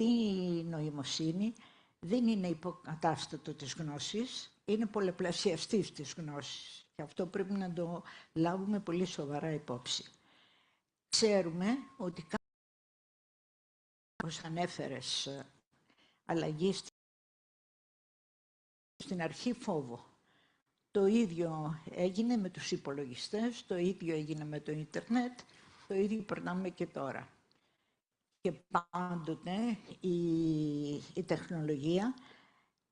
αυτή η νοημοσύνη δεν είναι υποκατάστατο της γνώσης, είναι πολλαπλασιαστής της γνώσης. Και αυτό πρέπει να το λάβουμε πολύ σοβαρά υπόψη. Ξέρουμε ότι όπως ανέφερες, αλλαγή στην αρχή φόβο. Το ίδιο έγινε με τους υπολογιστές, το ίδιο έγινε με το ίντερνετ, το ίδιο περνάμε και τώρα. Και πάντοτε η τεχνολογία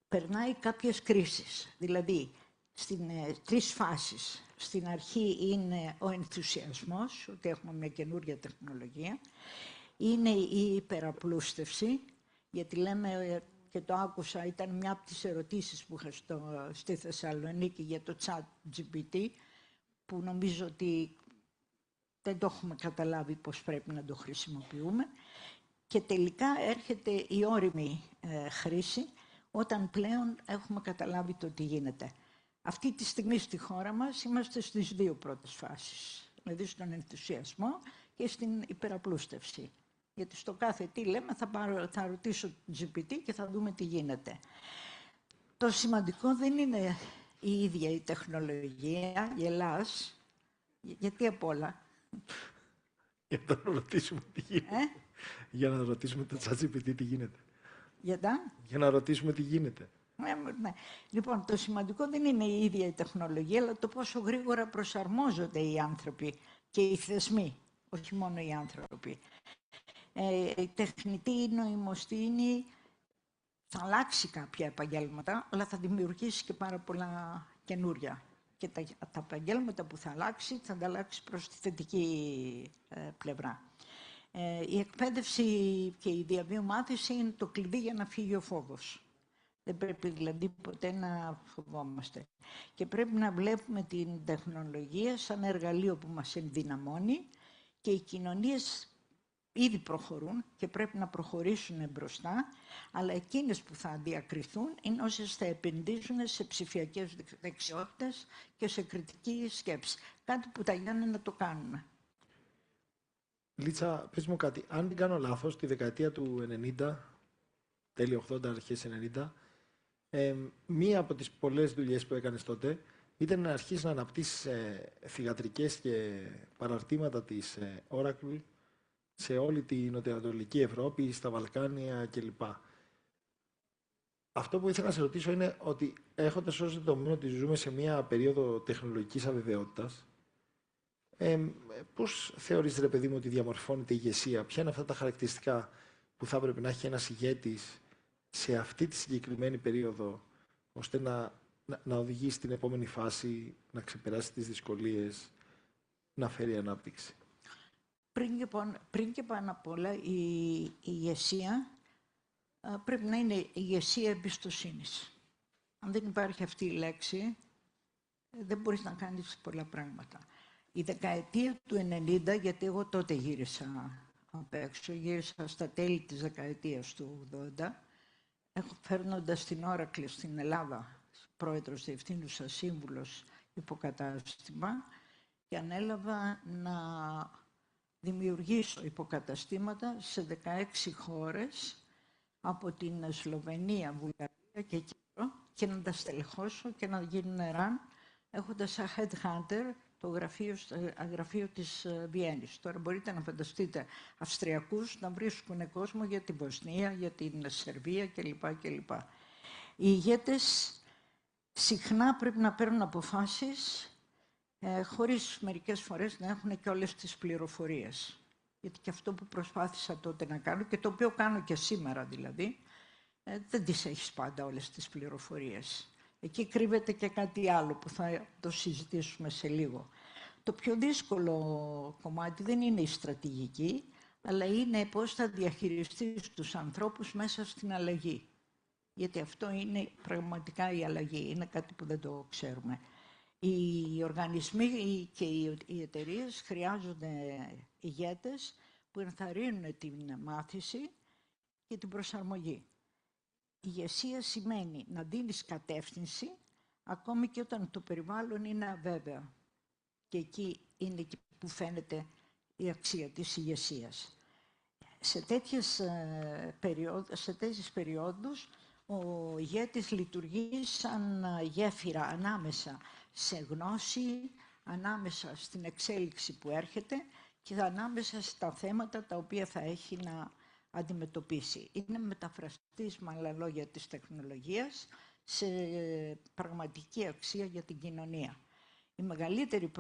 περνάει κάποιες κρίσεις. Δηλαδή, τρεις φάσεις. Στην αρχή είναι ο ενθουσιασμός, ότι έχουμε μια καινούργια τεχνολογία. Είναι η υπεραπλούστευση, γιατί λέμε, και το άκουσα, ήταν μια από τις ερωτήσεις που είχα στη Θεσσαλονίκη για το chat GPT, που νομίζω ότι δεν το έχουμε καταλάβει πώς πρέπει να το χρησιμοποιούμε. Και τελικά έρχεται η όριμη χρήση, όταν πλέον έχουμε καταλάβει το τι γίνεται. Αυτή τη στιγμή στη χώρα μας είμαστε στις δύο πρώτες φάσεις, δηλαδή στον ενθουσιασμό και στην υπεραπλούστευση. Γιατί στο κάθε τι λέμε θα ρωτήσω το GPT και θα δούμε τι γίνεται. Το σημαντικό δεν είναι η ίδια η τεχνολογία, γελάς, γιατί απ' όλα. Για να ρωτήσουμε τι γίνεται. Για να ρωτήσουμε το ChatGPT τι γίνεται. Για να ρωτήσουμε τι γίνεται. Ναι. Λοιπόν, το σημαντικό δεν είναι η ίδια η τεχνολογία, αλλά το πόσο γρήγορα προσαρμόζονται οι άνθρωποι και οι θεσμοί, όχι μόνο οι άνθρωποι. Η τεχνητή νοημοσύνη θα αλλάξει κάποια επαγγέλματα, αλλά θα δημιουργήσει και πάρα πολλά καινούρια. Και τα επαγγέλματα που θα αλλάξει, θα τα αλλάξει προς τη θετική πλευρά. Η εκπαίδευση και η διαβίου μάθηση είναι το κλειδί για να φύγει ο φόβος. Δεν πρέπει δηλαδή ποτέ να φοβόμαστε. Και πρέπει να βλέπουμε την τεχνολογία σαν εργαλείο που μας ενδυναμώνει, και οι κοινωνίες ήδη προχωρούν και πρέπει να προχωρήσουν μπροστά, αλλά εκείνες που θα διακριθούν είναι όσες θα επενδύσουν σε ψηφιακές δεξιότητες και σε κριτική σκέψη. Κάτι που τα Γιάννη να το κάνουν. Λίτσα, πες μου κάτι. Αν δεν κάνω λάθος, τη δεκαετία του 90, τέλη 80, αρχές 90, μία από τις πολλές δουλειές που έκανες τότε ήταν να αρχίσεις να αναπτύσσεις θυγατρικές και παραρτήματα της Oracle σε όλη την νοτιοανατολική Ευρώπη, στα Βαλκάνια κλπ. Αυτό που ήθελα να σε ρωτήσω είναι ότι, έχοντας ως δεδομένο ότι ζούμε σε μια περίοδο τεχνολογικής αβεβαιότητας, πώς θεωρείς, ρε παιδί μου, ότι διαμορφώνεται η ηγεσία, ποια είναι αυτά τα χαρακτηριστικά που θα έπρεπε να έχει ένας ηγέτης σε αυτή τη συγκεκριμένη περίοδο, ώστε να ηγήσει στην επόμενη φάση, να ξεπεράσει τις δυσκολίες, να φέρει ανάπτυξη. Πριν και πάνω απ' όλα, η ηγεσία πρέπει να είναι ηγεσία εμπιστοσύνης. Αν δεν υπάρχει αυτή η λέξη, δεν μπορείς να κάνεις πολλά πράγματα. Η δεκαετία του 90, γιατί εγώ τότε γύρισα απ' έξω, γύρισα στα τέλη της δεκαετίας του 80, φέρνοντας την Oracle στην Ελλάδα, πρόεδρος, διευθύνουσα, σύμβουλος, υποκατάστημα, και ανέλαβα να δημιουργήσω υποκαταστήματα σε 16 χώρες, από την Σλοβενία, Βουλγαρία και Κύπρο, και να τα στελεχώσω και να γίνουν run, έχοντας σαν headhunter το γραφείο της Βιέννης. Τώρα μπορείτε να φανταστείτε Αυστριακούς να βρίσκουν κόσμο για την Βοσνία, για την Σερβία κλπ. Οι ηγέτες συχνά πρέπει να παίρνουν αποφάσεις χωρίς μερικές φορές να έχουν και όλες τις πληροφορίες. Γιατί και αυτό που προσπάθησα τότε να κάνω, και το οποίο κάνω και σήμερα δηλαδή, δεν τις έχεις πάντα όλες τις πληροφορίες. Εκεί κρύβεται και κάτι άλλο που θα το συζητήσουμε σε λίγο. Το πιο δύσκολο κομμάτι δεν είναι η στρατηγική, αλλά είναι πώς θα διαχειριστείς τους ανθρώπους μέσα στην αλλαγή. Γιατί αυτό είναι πραγματικά η αλλαγή, είναι κάτι που δεν το ξέρουμε. Οι οργανισμοί και οι εταιρείες χρειάζονται ηγέτες που ενθαρρύνουν την μάθηση και την προσαρμογή. Η ηγεσία σημαίνει να δίνεις κατεύθυνση, ακόμη και όταν το περιβάλλον είναι αβέβαιο. Και εκεί είναι που φαίνεται η αξία της ηγεσίας. σε τέτοιες περιόδους ο ηγέτης λειτουργεί σαν γέφυρα ανάμεσα σε γνώση, ανάμεσα στην εξέλιξη που έρχεται και ανάμεσα στα θέματα τα οποία θα έχει να αντιμετωπίσει. Είναι μεταφραστής, με άλλα λόγια, της τεχνολογίας σε πραγματική αξία για την κοινωνία. Η μεγαλύτερη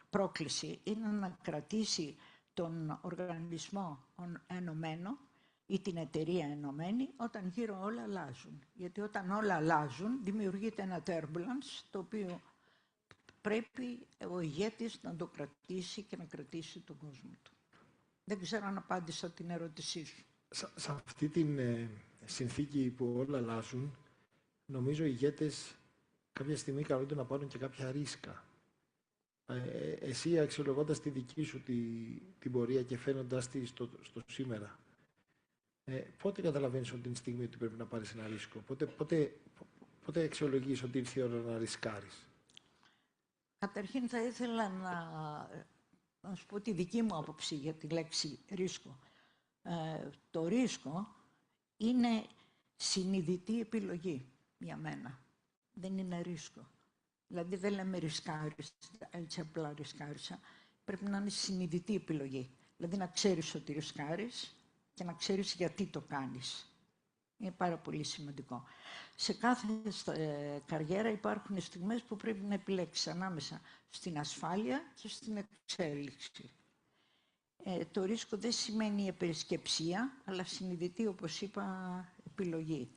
πρόκληση είναι να κρατήσει τον οργανισμό ενωμένο ή την εταιρεία ενωμένη όταν γύρω όλα αλλάζουν. Γιατί όταν όλα αλλάζουν δημιουργείται ένα turbulence το οποίο πρέπει ο ηγέτης να το κρατήσει και να κρατήσει τον κόσμο του. Δεν ξέρω αν απάντησα την ερώτησή σου. Σε αυτή την συνθήκη που όλα αλλάζουν, νομίζω οι ηγέτες κάποια στιγμή καλούνται να πάρουν και κάποια ρίσκα. Εσύ αξιολογώντας τη δική σου την πορεία και φαίνοντάς τη στο σήμερα, πότε καταλαβαίνεις ότι είναι η στιγμή ότι πρέπει να πάρεις ένα ρίσκο? Πότε αξιολογείς ότι ήρθε η ώρα να ρισκάρεις? Καταρχήν θα ήθελα να σου πω τη δική μου άποψη για τη λέξη ρίσκο. Το ρίσκο είναι συνειδητή επιλογή για μένα. Δεν είναι ρίσκο. Δηλαδή δεν λέμε ρισκάρισα, έτσι απλά ρισκάρισα. Πρέπει να είναι συνειδητή επιλογή. Δηλαδή να ξέρεις ότι ρισκάρεις και να ξέρεις γιατί το κάνεις. Είναι πάρα πολύ σημαντικό. Σε κάθε καριέρα υπάρχουν στιγμές που πρέπει να επιλέξεις ανάμεσα στην ασφάλεια και στην εξέλιξη. Το ρίσκο δεν σημαίνει επερισκεψία, αλλά συνειδητή, όπως είπα, επιλογή.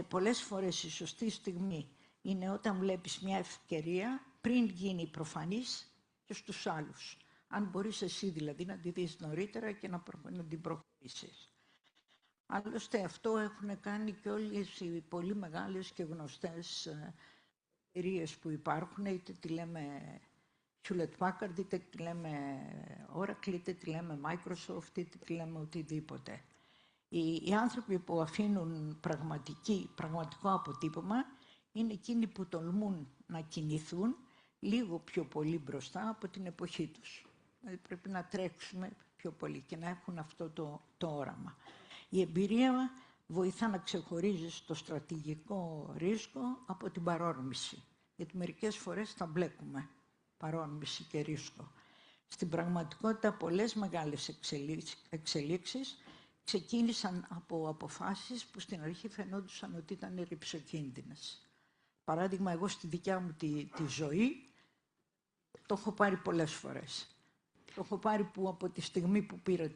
Πολλές φορές η σωστή στιγμή είναι όταν βλέπεις μια ευκαιρία πριν γίνει προφανής και στους άλλους. Αν μπορείς εσύ δηλαδή να τη δεις νωρίτερα και να την προχωρήσεις. Άλλωστε αυτό έχουν κάνει και όλες οι πολύ μεγάλες και γνωστές εταιρείες που υπάρχουν, είτε τη λέμε Hewlett Packard, είτε τη λέμε Oracle, είτε τη λέμε Microsoft, είτε τη λέμε οτιδήποτε. Οι άνθρωποι που αφήνουν πραγματικό αποτύπωμα είναι εκείνοι που τολμούν να κινηθούν λίγο πιο πολύ μπροστά από την εποχή τους. Δηλαδή πρέπει να τρέξουμε πιο πολύ και να έχουν αυτό το όραμα. Η εμπειρία βοηθά να ξεχωρίζεις το στρατηγικό ρίσκο από την παρόρμηση. Γιατί μερικές φορές τα μπλέκουμε, παρόρμηση και ρίσκο. Στην πραγματικότητα πολλές μεγάλες εξελίξεις ξεκίνησαν από αποφάσεις που στην αρχή φαινόντουσαν ότι ήταν ρυψοκίνδυνες. Παράδειγμα, εγώ στη δικιά μου τη ζωή το έχω πάρει πολλές φορές. Το έχω πάρει που από τη στιγμή που πήρα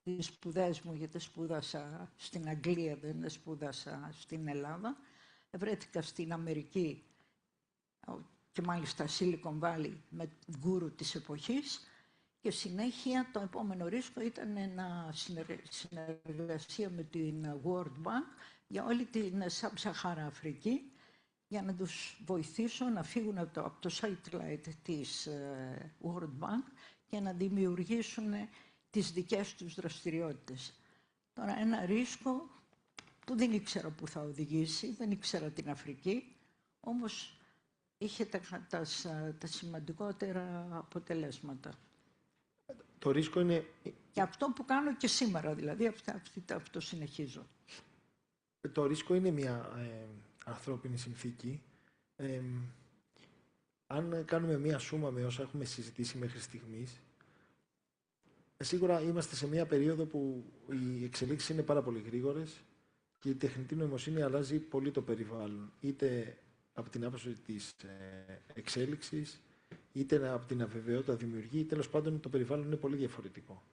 τις σπουδές μου, γιατί σπούδασα στην Αγγλία, δεν σπούδασα στην Ελλάδα. Βρέθηκα στην Αμερική και μάλιστα Silicon Valley με γκούρου της εποχής και συνέχεια το επόμενο ρίσκο ήταν συνεργασία με την World Bank για όλη την Σαμπ-Σαχάρα Αφρική για να τους βοηθήσω να φύγουν από το satellite της World Bank και να δημιουργήσουν τις δικές τους δραστηριότητες. Τώρα ένα ρίσκο που δεν ήξερα που θα οδηγήσει, δεν ήξερα την Αφρική, όμως είχε τα σημαντικότερα αποτελέσματα. Το ρίσκο είναι... Και αυτό που κάνω και σήμερα, δηλαδή αυτό συνεχίζω. Το ρίσκο είναι μια ανθρώπινη συνθήκη. Αν κάνουμε μια σούμα με όσα έχουμε συζητήσει μέχρι στιγμής, σίγουρα είμαστε σε μια περίοδο που οι εξελίξεις είναι πάρα πολύ γρήγορες και η τεχνητή νοημοσύνη αλλάζει πολύ το περιβάλλον. Είτε από την άποψη της εξέλιξης, είτε από την αβεβαιότητα δημιουργεί, τέλος πάντων το περιβάλλον είναι πολύ διαφορετικό.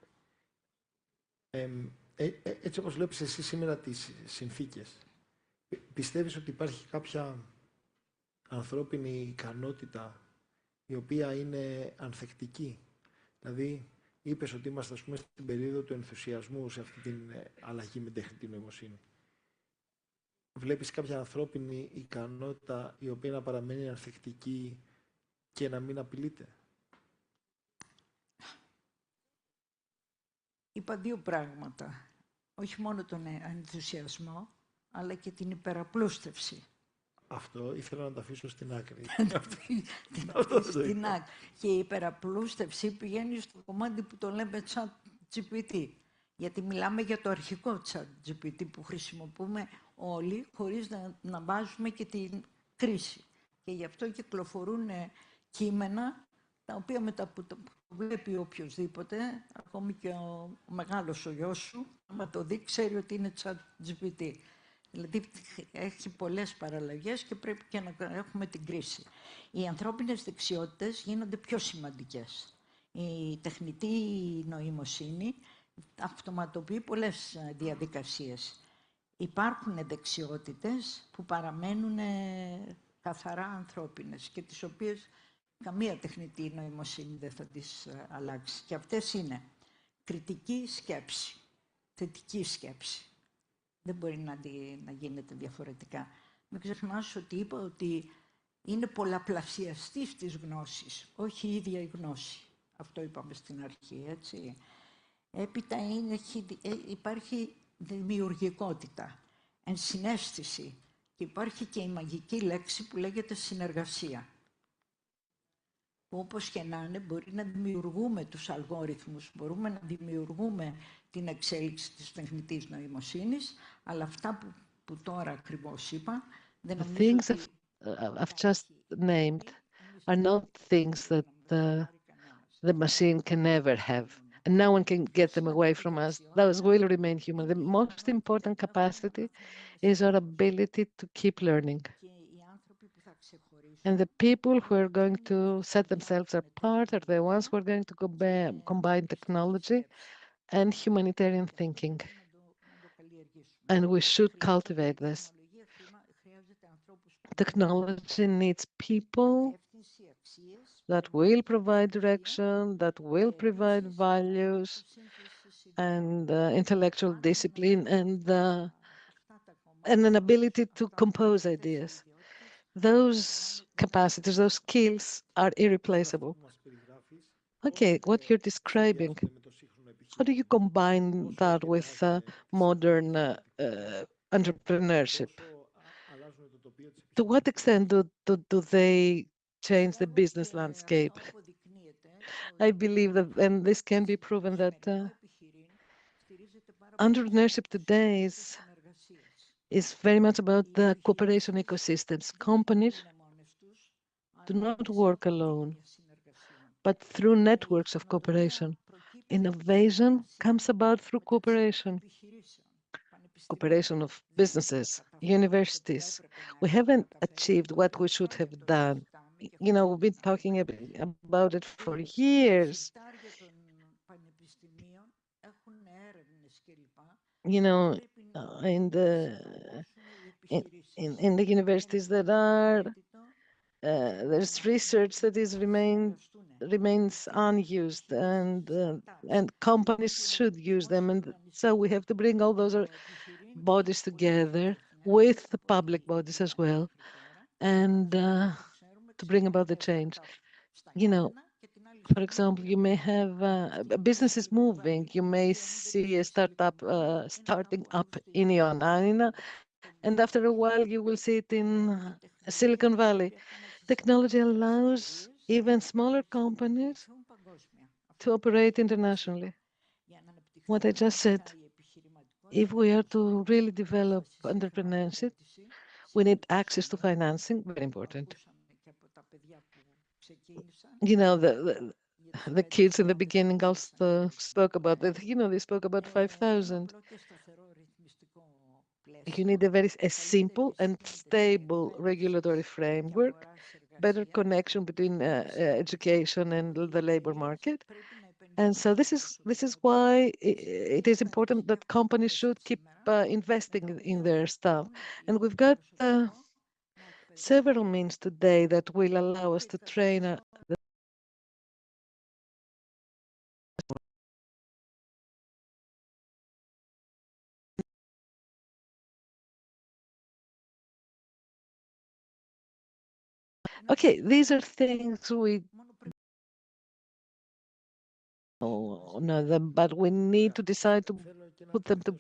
Έτσι όπως βλέπεις εσύ σήμερα τις συνθήκες, πιστεύεις ότι υπάρχει κάποια ανθρώπινη ικανότητα η οποία είναι ανθεκτική? Δηλαδή, είπες ότι είμαστε, ας πούμε, στην περίοδο του ενθουσιασμού σε αυτή την αλλαγή με τεχνητή νοημοσύνη. Βλέπεις κάποια ανθρώπινη ικανότητα η οποία να παραμένει ανθεκτική και να μην απειλείται? Είπα δύο πράγματα. Όχι μόνο τον ενθουσιασμό, αλλά και την υπεραπλούστευση. Αυτό ήθελα να το αφήσω στην άκρη. Την Αυτό αφήνεις δεν το στην είπα. άκρη. Και η υπεραπλούστευση πηγαίνει στο κομμάτι που το λέμε chat GPT. Γιατί μιλάμε για το αρχικό chat GPT που χρησιμοποιούμε όλοι χωρίς να βάζουμε και την κρίση. Και γι' αυτό κυκλοφορούν κείμενα τα οποία μετά που το βλέπει οποιοδήποτε, ακόμη και ο μεγάλος ο γιος σου, άμα το δει, ξέρει ότι είναι chat GPT. Δηλαδή έχει πολλές παραλλαγές και πρέπει και να έχουμε την κρίση. Οι ανθρώπινες δεξιότητες γίνονται πιο σημαντικές. Η τεχνητή νοημοσύνη αυτοματοποιεί πολλές διαδικασίες. Υπάρχουν δεξιότητες που παραμένουν καθαρά ανθρώπινες και τις οποίες καμία τεχνητή νοημοσύνη δεν θα τις αλλάξει. Και αυτές είναι κριτική σκέψη, θετική σκέψη. Δεν μπορεί να γίνεται διαφορετικά. Μην ξεχνάς ότι είπα ότι είναι πολλαπλασιαστής της γνώσης, όχι η ίδια η γνώση. Αυτό είπαμε στην αρχή, έτσι. Έπειτα υπάρχει δημιουργικότητα, ενσυναίσθηση και υπάρχει και η μαγική λέξη που λέγεται συνεργασία. Που όπως και να είναι μπορεί να δημιουργούμε τους αλγόριθμους, μπορούμε να δημιουργούμε την εξέλιξη της τεχνητής νοημοσύνης, αλλά αυτά που τώρα ακριβώς είπα, δεν νομίζω things ότι I've just named are not things that the machine can never have, and no one can get them away from us. Those will remain human. The most important capacity is our ability to keep learning. And the people who are going to set themselves apart are the ones who are going to combine technology and humanitarian thinking. And we should cultivate this. Technology needs people that will provide direction, that will provide values and intellectual discipline and an ability to compose ideas. Those capacities, those skills are irreplaceable. Okay, what you're describing, how do you combine that with modern entrepreneurship? To what extent do they change the business landscape? I believe that, and this can be proven, that entrepreneurship today is very much about the cooperation ecosystems. Companies do not work alone, but through networks of cooperation. Innovation comes about through cooperation. Cooperation of businesses, universities. We haven't achieved what we should have done. You know, we've been talking about it for years. You know, in the universities that are, there's research that remains unused, and companies should use them. And so we have to bring all those bodies together with the public bodies as well, and to bring about the change. You know, for example, you may have businesses moving. You may see a startup starting up in Ioannina, and after a while you will see it in Silicon Valley. Technology allows even smaller companies to operate internationally. What I just said, if we are to really develop entrepreneurship, we need access to financing, very important. You know, the kids in the beginning also spoke about that. You know, they spoke about 5,000. You need a simple and stable regulatory framework, better connection between education and the labor market. And so this is why it is important that companies should keep investing in their stuff. And we've got several means today that will allow us to train okay, these are things we know them, but we need to decide to put them to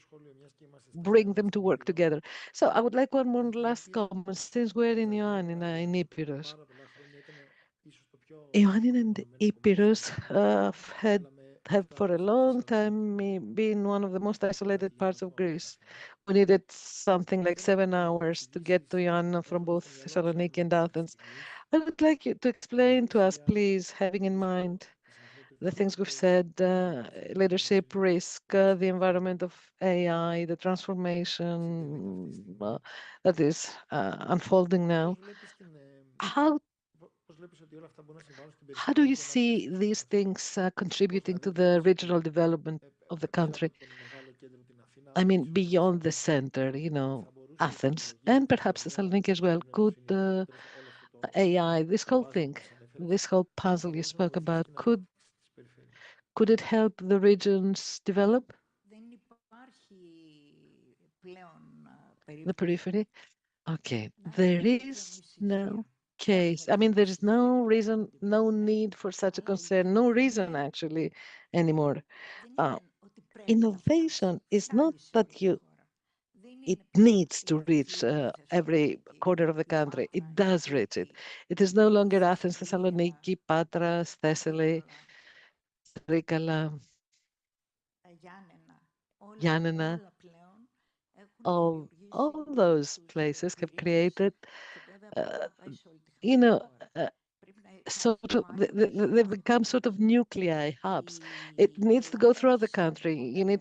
bring them to work together. So I would like one more last comment since we're in Ioannina, in Epirus. Ioannina and Epirus have for a long time been one of the most isolated parts of Greece. We needed something like 7 hours to get to Ioannina from both Thessaloniki and Athens. I would like you to explain to us, please, having in mind the things we've said, leadership, risk, the environment of AI, the transformation that is unfolding now. How how do you see these things contributing to the regional development of the country? I mean, beyond the center, Athens and perhaps Thessaloniki as well. Could AI, this whole thing, this whole puzzle you spoke about, could it help the regions develop? The periphery? Okay, there is no case. I mean, there is no reason, no need for such a concern, no reason actually anymore. Innovation is not that it needs to reach every corner of the country. It does reach it. It is no longer Athens, Thessaloniki, Patras, Thessaly, Trikala, Ioannina. All those places have created, uh, you know, uh, sort of, they've become sort of nuclei hubs. It needs to go throughout the country. You need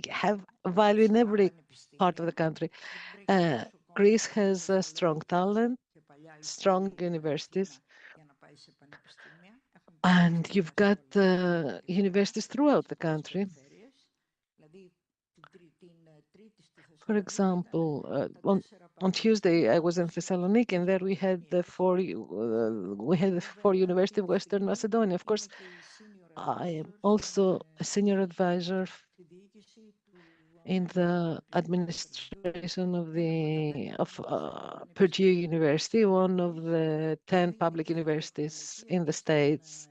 have value in every part of the country. Uh, Greece has strong talent, strong universities, and you've got universities throughout the country. For example, on Tuesday I was in Thessaloniki, and there we had the four University of Western Macedonia. Of course, I am also a senior advisor in the administration of Purdue University, one of the 10 public universities in the States,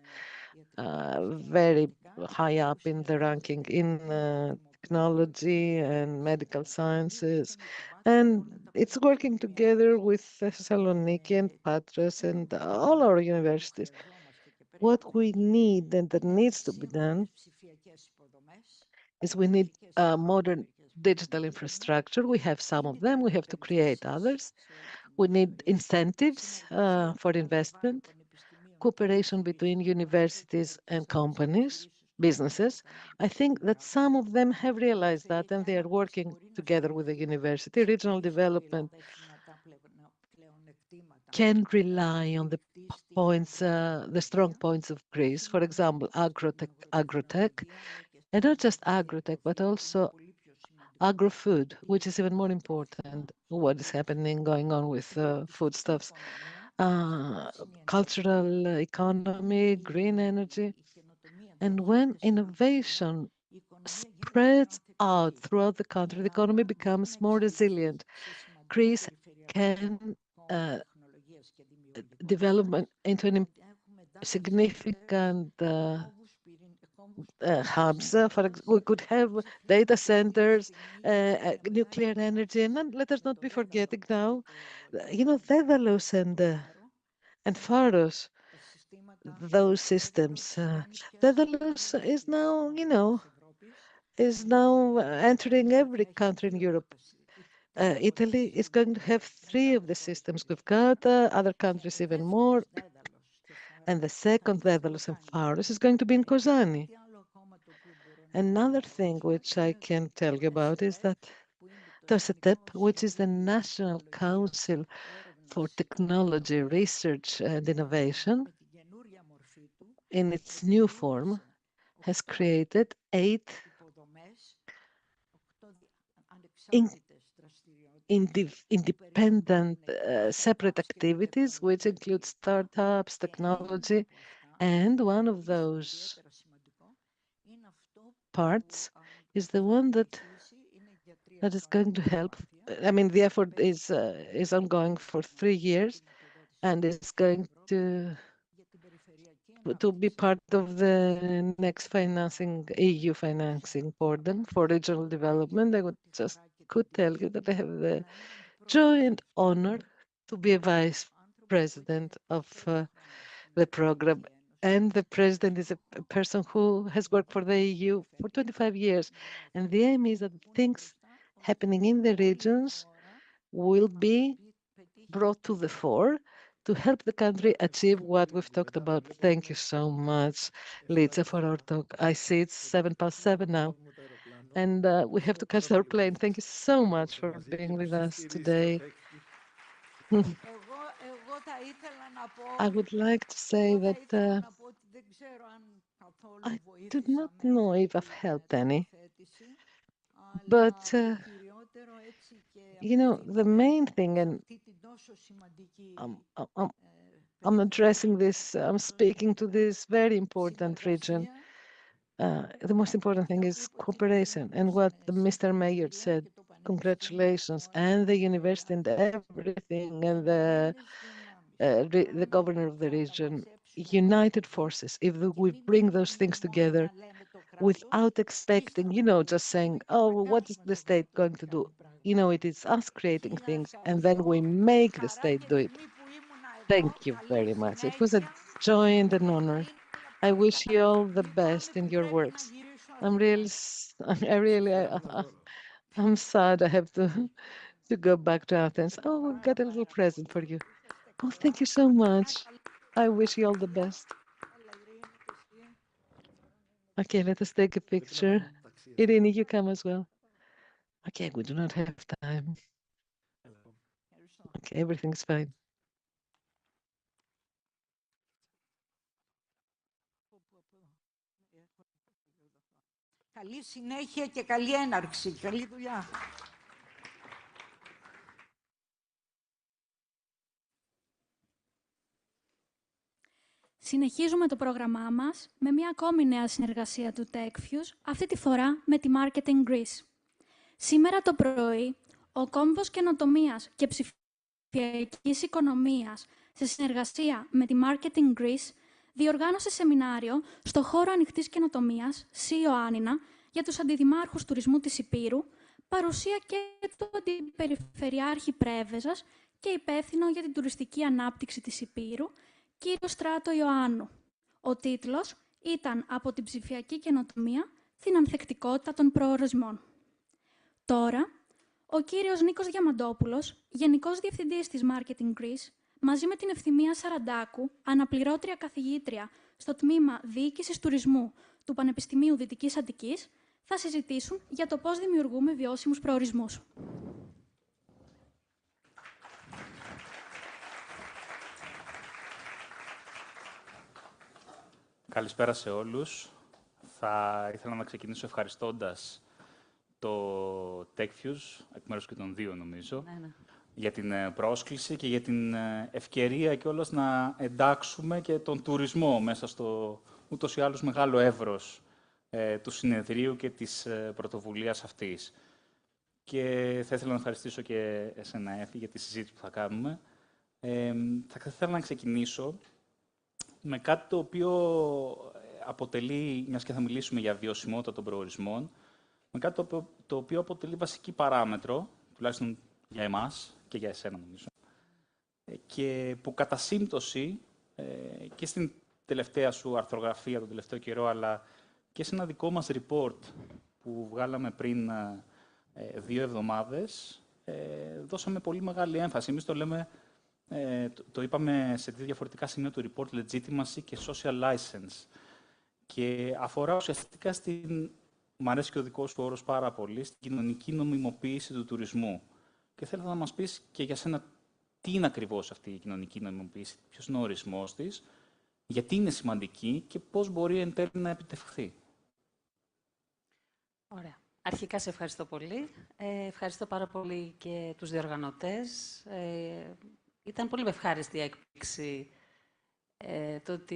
very high up in the ranking in technology and medical sciences. And it's working together with Thessaloniki and Patras and all our universities. What we need and that needs to be done is we need modern digital infrastructure. We have some of them. We have to create others. We need incentives for investment, cooperation between universities and companies, businesses. I think that some of them have realized that and they are working together with the university. Regional development can rely on the points, the strong points of Greece. For example, agrotech, and not just agrotech, but also agro-food, which is even more important. What is happening, going on with foodstuffs, cultural economy, green energy. And when innovation spreads out throughout the country, the economy becomes more resilient. Greece can develop into an significant hubs. We could have data centers, nuclear energy, and then let us not be forgetting now, Daedalus and Pharos, those systems. Daedalus is now, entering every country in Europe. Italy is going to have 3 of the systems. We've got other countries even more. And the second Daedalus and Pharos is going to be in Kozani. Another thing which I can tell you about is that there's a TEP, which is the National Council for Technology, Research and Innovation, in its new form, has created 8 independent, separate activities, which include startups, technology, and one of those parts is the one that is going to help. I mean, the effort is ongoing for 3 years, and is going to to be part of the next financing, EU financing for regional development. I could tell you that I have the joy and honor to be a vice president of the program. And the president is a person who has worked for the EU for 25 years. And the aim is that things happening in the regions will be brought to the fore to help the country achieve what we've talked about. Thank you so much, Litsa, for our talk. I see it's 7:07 now, and we have to catch our plane. Thank you so much for being with us today. I would like to say that I do not know if I've helped any, but you know, the main thing, and I'm addressing this, I'm speaking to this very important region. The most important thing is cooperation, and what Mr. Mayor said, congratulations, and the university and everything, and the governor of the region, united forces. If we bring those things together without expecting, you know, just saying, oh, well, what is the state going to do? You know, it is us creating things, and then we make the state do it. Thank you very much. It was a joy and an honor. I wish you all the best in your works. I'm sad I have to go back to Athens. Oh, we've got a little present for you. Oh, thank you so much. I wish you all the best. Okay, let us take a picture. Irini, you come as well. Okay, we do not have time. Okay, everything's fine. Καλή συνέχεια και καλή έναρξη. Καλή δουλειά. Συνεχίζουμε το πρόγραμμά μας με μια ακόμη νέα συνεργασία του TechFuse, αυτή τη φορά με τη Marketing Greece. Σήμερα το πρωί, ο κόμβος καινοτομίας και ψηφιακής οικονομίας σε συνεργασία με τη Marketing Greece διοργάνωσε σεμινάριο στο χώρο ανοιχτής καινοτομίας C.Ioannina για τους αντιδημάρχους τουρισμού της Ηπείρου, παρουσία και του Αντιπεριφερειάρχη Πρέβεζας και υπεύθυνο για την τουριστική ανάπτυξη της Ηπείρου, κύριο Στράτο Ιωάννου. Ο τίτλος ήταν «Από την ψηφιακή καινοτομία στην ανθεκτικότητα των προορισμών». Τώρα, ο κύριος Νίκος Διαμαντόπουλος, Γενικός Διευθυντής της Marketing Greece, μαζί με την Ευθυμία Σαραντάκου, αναπληρώτρια καθηγήτρια στο τμήμα Διοίκησης Τουρισμού του Πανεπιστημίου Δυτικής Αττικής, θα συζητήσουν για το πώς δημιουργούμε βιώσιμους προορισμούς. Καλησπέρα σε όλους. Θα ήθελα να ξεκινήσω ευχαριστώντας το TechFuse, εκ μέρους και των δύο νομίζω, για την πρόσκληση και για την ευκαιρία κιόλας να εντάξουμε και τον τουρισμό μέσα στο ούτως ή άλλως μεγάλο εύρος του συνεδρίου και της πρωτοβουλίας αυτής. Και θα ήθελα να ευχαριστήσω και εσένα, Έφη, για τη συζήτηση που θα κάνουμε. Θα ήθελα να ξεκινήσω με κάτι το οποίο αποτελεί, μιας και θα μιλήσουμε για βιωσιμότητα των προορισμών, με κάτι το οποίο αποτελεί βασική παράμετρο, τουλάχιστον για εμάς και για εσένα νομίζω, και που κατά σύμπτωση και στην τελευταία σου αρθρογραφία τον τελευταίο καιρό, αλλά και σε ένα δικό μας report που βγάλαμε πριν 2 εβδομάδες, δώσαμε πολύ μεγάλη έμφαση. Εμείς το λέμε, το είπαμε σε 2 διαφορετικά σημεία του report, legitimacy και social license. Και αφορά ουσιαστικά στην, μ' αρέσει και ο δικός σου όρος πάρα πολύ, στην κοινωνική νομιμοποίηση του τουρισμού. Και θέλω να μας πεις και για σένα τι είναι ακριβώς αυτή η κοινωνική νομιμοποίηση, ποιος είναι ο ορισμός της, γιατί είναι σημαντική και πώς μπορεί εν τέλει να επιτευχθεί. Ωραία. Αρχικά σε ευχαριστώ πολύ. Ευχαριστώ πάρα πολύ και τους διοργανωτές. Ήταν πολύ ευχάριστη η έκπληξη το ότι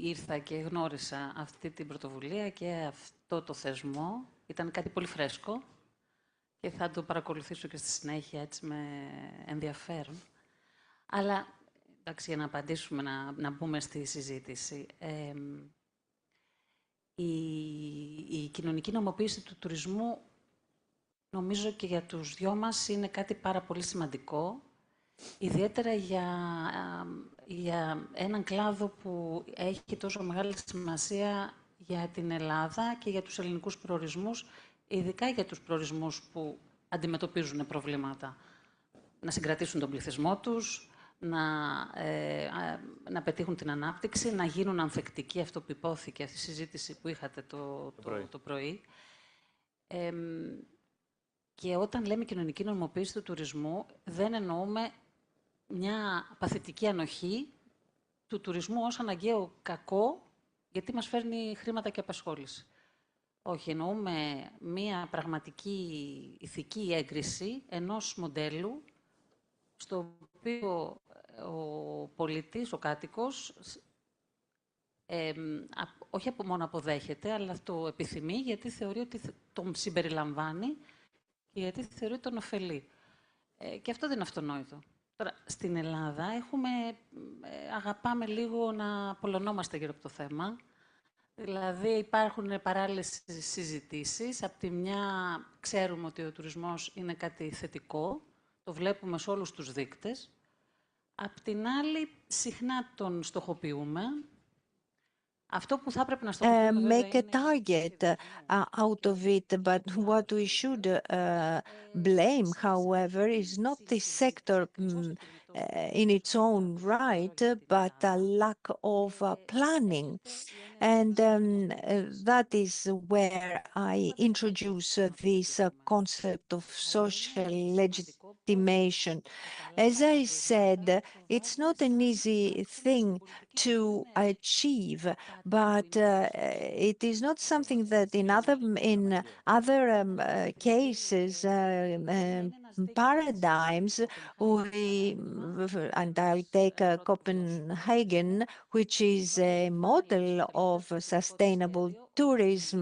ήρθα και γνώρισα αυτή την πρωτοβουλία και αυτό το θεσμό. Ήταν κάτι πολύ φρέσκο και θα το παρακολουθήσω και στη συνέχεια έτσι με ενδιαφέρον. Αλλά Εντάξει, για να απαντήσουμε, να μπούμε στη συζήτηση. Η κοινωνική νομοποίηση του τουρισμού, νομίζω και για τους δυο μας, είναι κάτι πάρα πολύ σημαντικό, ιδιαίτερα για έναν κλάδο που έχει τόσο μεγάλη σημασία για την Ελλάδα και για τους ελληνικούς προορισμούς, ειδικά για τους προορισμούς που αντιμετωπίζουν προβλήματα. Να συγκρατήσουν τον πληθυσμό τους, να πετύχουν την ανάπτυξη, να γίνουν ανθεκτικοί, αυτό που υπόθηκε, αυτή η συζήτηση που είχατε το πρωί. Και όταν λέμε κοινωνική νομιμοποίηση του τουρισμού, δεν εννοούμε μια παθητική ανοχή του τουρισμού ως αναγκαίο κακό, γιατί μας φέρνει χρήματα και απασχόληση. Όχι, εννοούμε μια πραγματική ηθική έγκριση ενός μοντέλου, στο οποίο ο πολιτής, ο κάτοικος, όχι μόνο αποδέχεται, αλλά το επιθυμεί, γιατί θεωρεί ότι τον συμπεριλαμβάνει και γιατί θεωρεί ότι τον ωφελεί. Και αυτό δεν είναι αυτονόητο. Τώρα, στην Ελλάδα αγαπάμε λίγο να πολωνόμαστε γύρω από το θέμα. Δηλαδή, υπάρχουν παράλληλες συζητήσεις. Απ' τη μια, ξέρουμε ότι ο τουρισμός είναι κάτι θετικό. Το βλέπουμε σε όλους τους δείκτες. Απ' την άλλη, συχνά τον στοχοποιούμε. Αυτό που θα έπρεπε να στοχοποιούμε, make a target out of it. But what we should blame, however, is not the sector in its own right, but a lack of planning. And that is where I introduce this concept of social legitimation. As I said, it's not an easy thing to achieve, but it is not something that in other cases, paradigms, and I'll take Copenhagen, which is a model of sustainable tourism.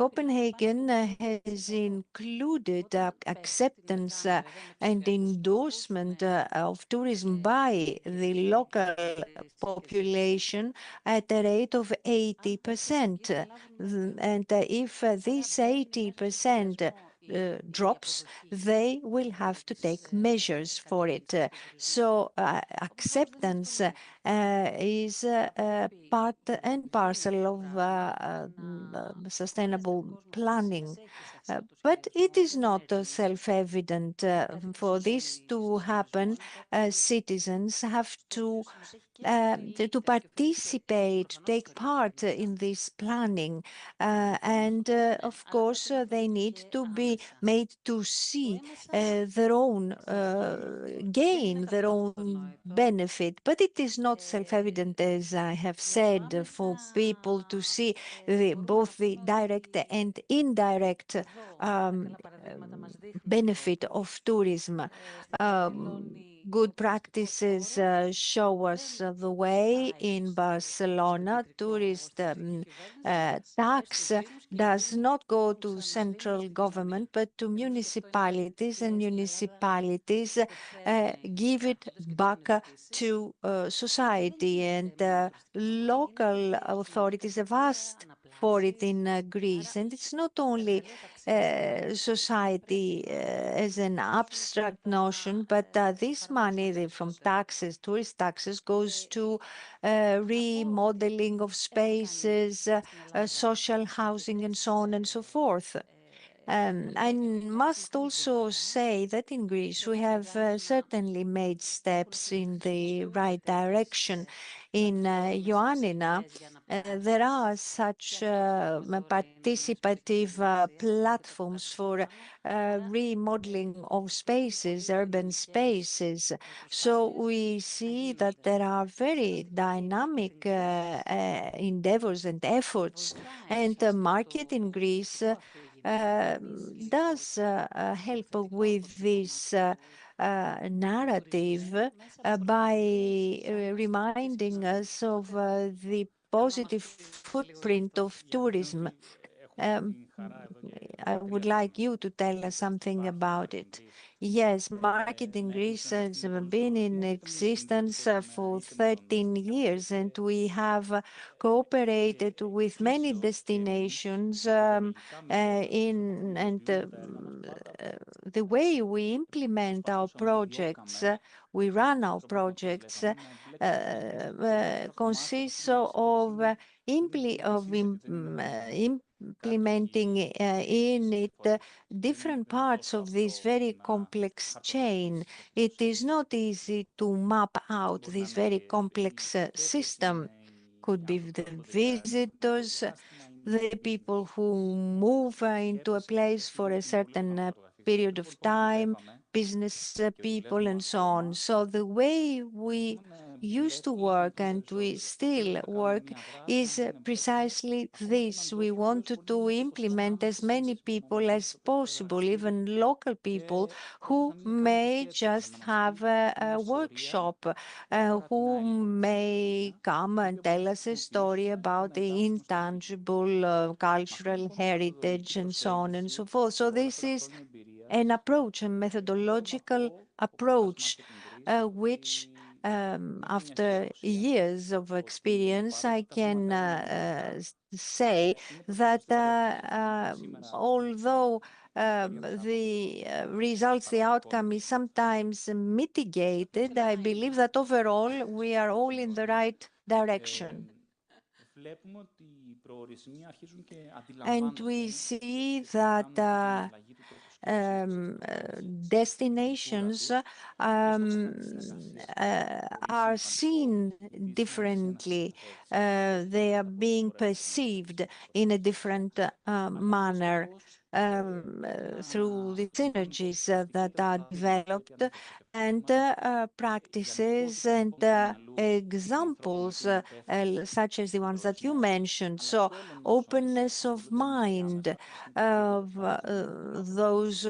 Copenhagen has included acceptance and endorsement of tourism by the local population at a rate of 80%. And if this 80% drops, they will have to take measures for it. So acceptance is part and parcel of sustainable planning. But it is not self-evident. For this to happen, citizens have to participate, take part in this planning. And of course, they need to be made to see their own gain, their own benefit. But it is not self-evident, as I have said, for people to see both the direct and indirect benefit of tourism. Good practices show us the way. In Barcelona, tourist tax does not go to central government, but to municipalities, and municipalities give it back to society. And local authorities have asked for it in Greece. And it's not only society as an abstract notion, but this money from taxes, tourist taxes, goes to remodeling of spaces, social housing, and so on and so forth. I must also say that in Greece we have certainly made steps in the right direction. In Ioannina, there are such participative platforms for remodeling of spaces, urban spaces. So we see that there are very dynamic endeavors and efforts, and the market in Greece does help with this narrative by reminding us of the positive footprint of tourism. Um, I would like you to tell us something about it. Yes, Market in Greece has been in existence for 13 years, and we have cooperated with many destinations the way we implement our projects, we run our projects, consists of implementing in it different parts of this very complex chain. It is not easy to map out this very complex system. Could be the visitors, the people who move into a place for a certain period of time, business people, and so on. So the way we used to work and we still work is precisely this. We wanted to implement as many people as possible, even local people who may just have a workshop, who may come and tell us a story about the intangible cultural heritage and so on and so forth. So this is an approach, a methodological approach, which after years of experience, I can say that although the results, the outcome is sometimes mitigated, I believe that overall we are all in the right direction. And we see that destinations are seen differently. They are being perceived in a different manner through the synergies that are developed and practices and examples such as the ones that you mentioned. So openness of mind of those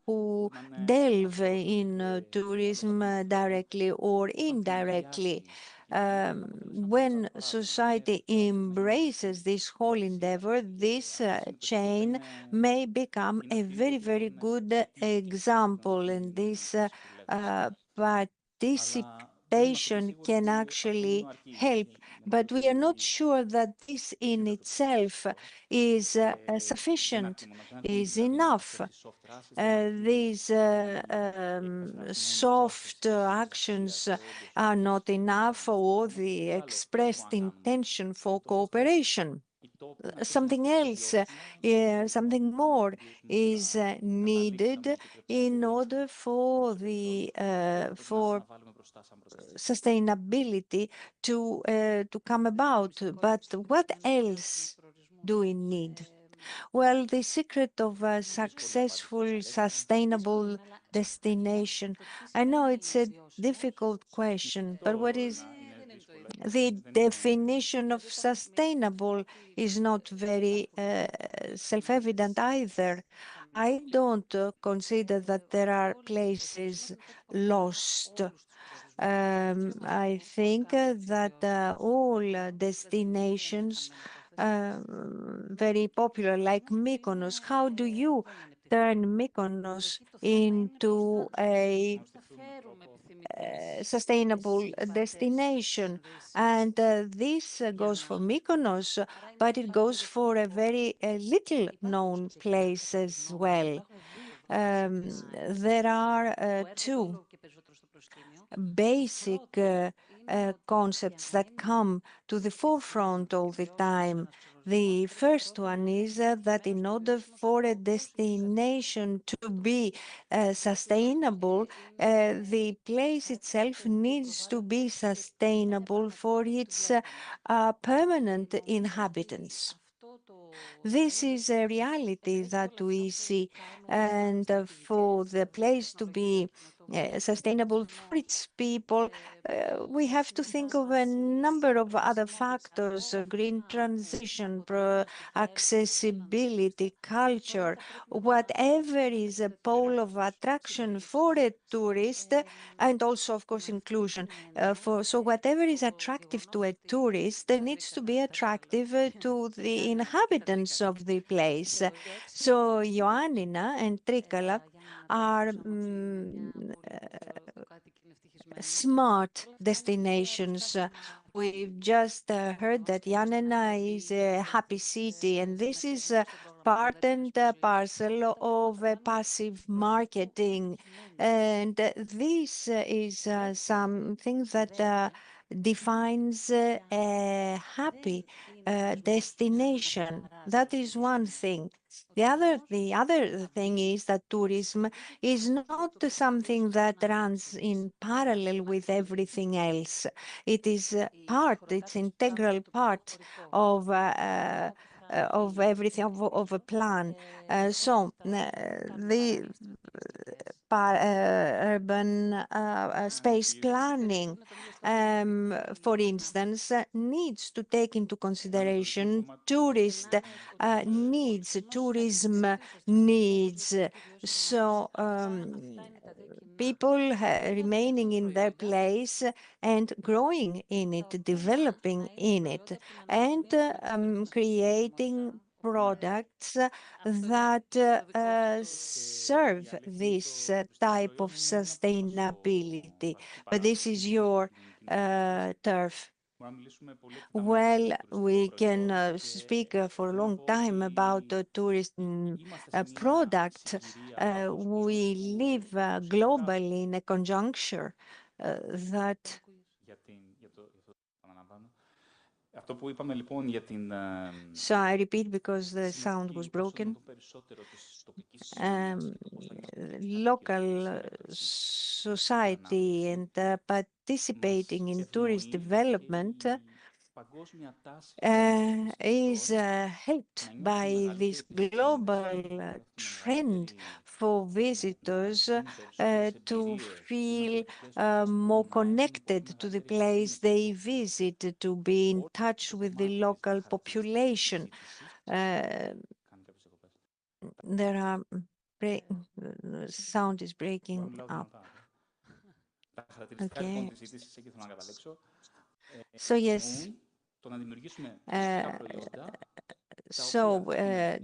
who delve in tourism directly or indirectly. When society embraces this whole endeavor, this chain may become a very, very good example, and this participation can actually help. But we are not sure that this in itself is sufficient, is enough. These soft actions are not enough, or the expressed intention for cooperation. Something else, something more is needed in order for sustainability to come about. But what else do we need? Well, the secret of a successful, sustainable destination. I know it's a difficult question, but what is the definition of sustainable is not very self-evident either. I don't consider that there are places lost. I think that all destinations very popular, like Mykonos. How do you turn Mykonos into a sustainable destination? And this goes for Mykonos, but it goes for a very little known place as well. There are two basic concepts that come to the forefront all the time. The first one is that in order for a destination to be sustainable, the place itself needs to be sustainable for its permanent inhabitants. This is a reality that we see, and for the place to be sustainable for its people, we have to think of a number of other factors, green transition, accessibility, culture, whatever is a pole of attraction for a tourist, and also, of course, inclusion. So whatever is attractive to a tourist needs to be attractive to the inhabitants of the place. So Ioannina and Trikala are smart destinations. We've just heard that Ioannina is a happy city, and this is part and parcel of passive marketing. And this is something that defines a happy destination. That is one thing. The other thing is that tourism is not something that runs in parallel with everything else. It is it's integral part of everything, of a plan. So the urban space planning, for instance, needs to take into consideration tourist needs, tourism needs. So people remaining in their place and growing in it, developing in it, and creating products that serve this type of sustainability. But this is your turf. Well, we can speak for a long time about tourism product. We live globally in a conjuncture that So I repeat because the sound was broken. Local society and participating in tourist development is helped by this global trend for visitors to feel more connected to the place they visit, to be in touch with the local population. There are sound is breaking up. Okay. So yes.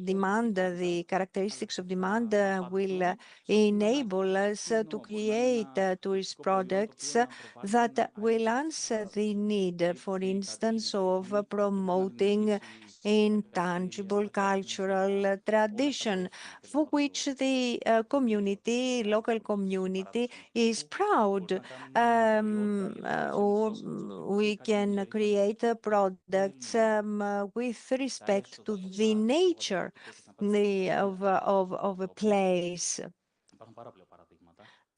Demand, the characteristics of demand will enable us to create tourist products that will answer the need, for instance, of promoting intangible cultural tradition for which the local community is proud. Or we can create products with respect to the nature of a place.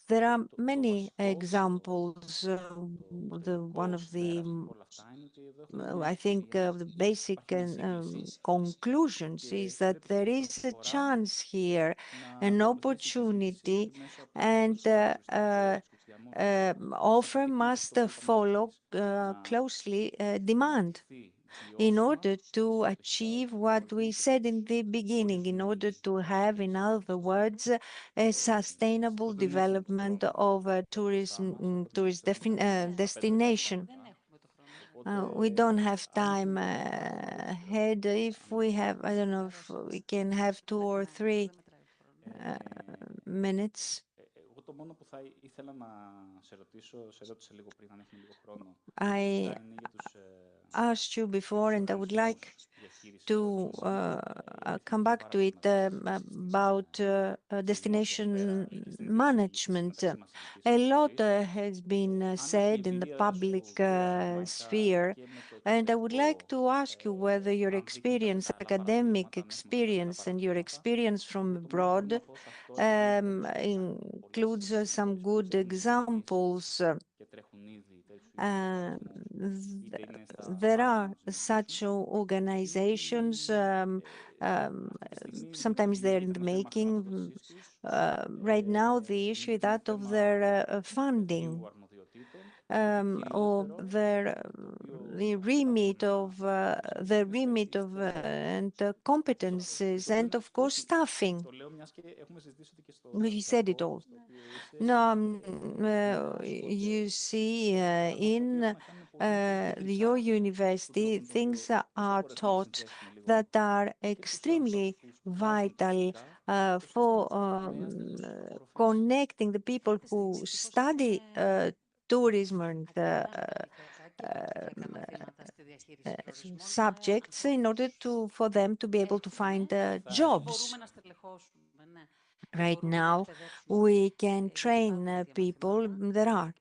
There are many examples. One of the, I think, the basic conclusions is that there is a chance here, an opportunity, and offer must follow closely demand in order to achieve what we said in the beginning, in order to have, in other words, a sustainable development of a tourist destination. We don't have time ahead. If we have, I don't know if we can have 2 or 3 minutes. I asked you before, and I would like to come back to it about destination management. A lot has been said in the public sphere, and I would like to ask you whether your experience, academic experience, and your experience from abroad includes some good examples There are such organizations. Sometimes they're in the making. Right now, the issue is that of their funding, or the remit of and competences, and of course staffing. We said it all. No, you see, in your university, things are taught that are extremely vital for connecting the people who study tourism and subjects in order for them to be able to find jobs. Right now, we can train people. There are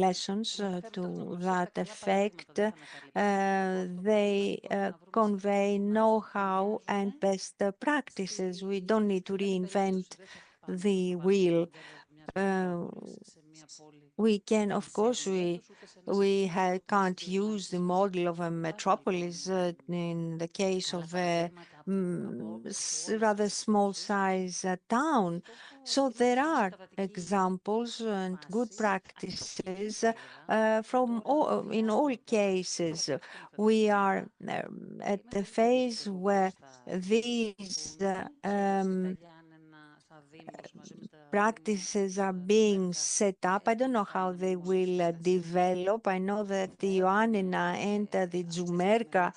lessons to that effect. They convey know-how and best practices. We don't need to reinvent the wheel. We can, of course, can't use the model of a metropolis in the case of a rather small size town. So there are examples and good practices in all cases. We are at the phase where these practices are being set up. I don't know how they will develop. I know that the Ioannina and the Zoumerka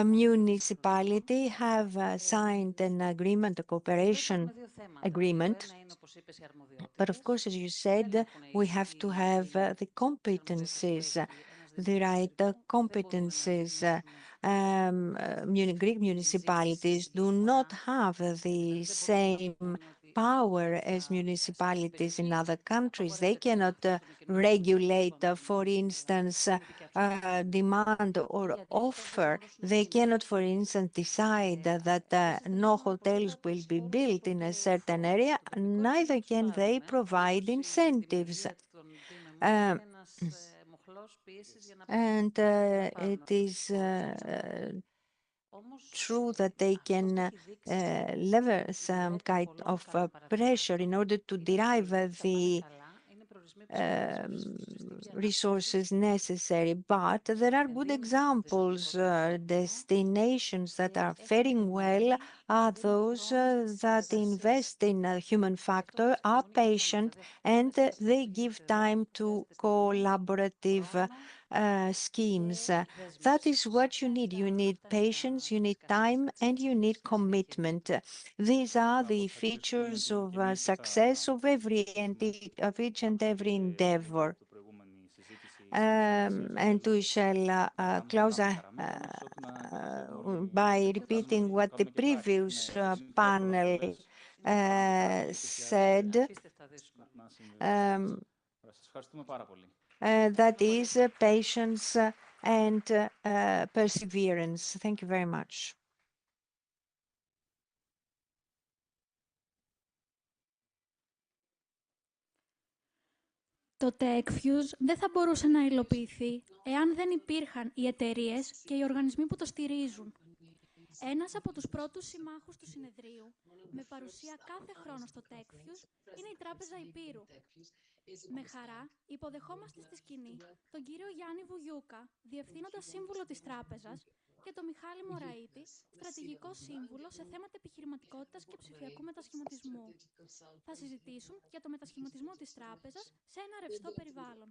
municipality have signed an agreement, a cooperation agreement. But of course, as you said, we have to have the competencies, the right competencies. Greek municipalities do not have the same power as municipalities in other countries. They cannot regulate, for instance, demand or offer. They cannot, for instance, decide that no hotels will be built in a certain area. Neither can they provide incentives. And it is true that they can lever some kind of pressure in order to derive the resources necessary. But there are good examples. Destinations that are faring well are those that invest in a human factor, are patient, and they give time to collaborative schemes. That is what you need. You need patience, you need time, and you need commitment. These are the features of success of each and every endeavor. And we shall close by repeating what the previous panel said. That is patience and perseverance. Thank you very much. Το TechFuse δεν θα μπορούσε να υλοποιηθεί εάν δεν υπήρχαν οι εταιρείες και οι οργανισμοί που το στηρίζουν. Ένας από τους πρώτους συμμάχους του συνεδρίου, με παρουσία κάθε χρόνο στο TechFuse, είναι η Τράπεζα Υπήρου. Με χαρά, υποδεχόμαστε στη σκηνή τον κύριο Γιάννη Βουγιούκα, Διευθύνοντα Σύμβουλο της Τράπεζας, και τον Μιχάλη Μωραήτη, Στρατηγικό Σύμβουλο σε θέματα επιχειρηματικότητας και ψηφιακού μετασχηματισμού. Θα συζητήσουν για το μετασχηματισμό της τράπεζας σε ένα ρευστό περιβάλλον.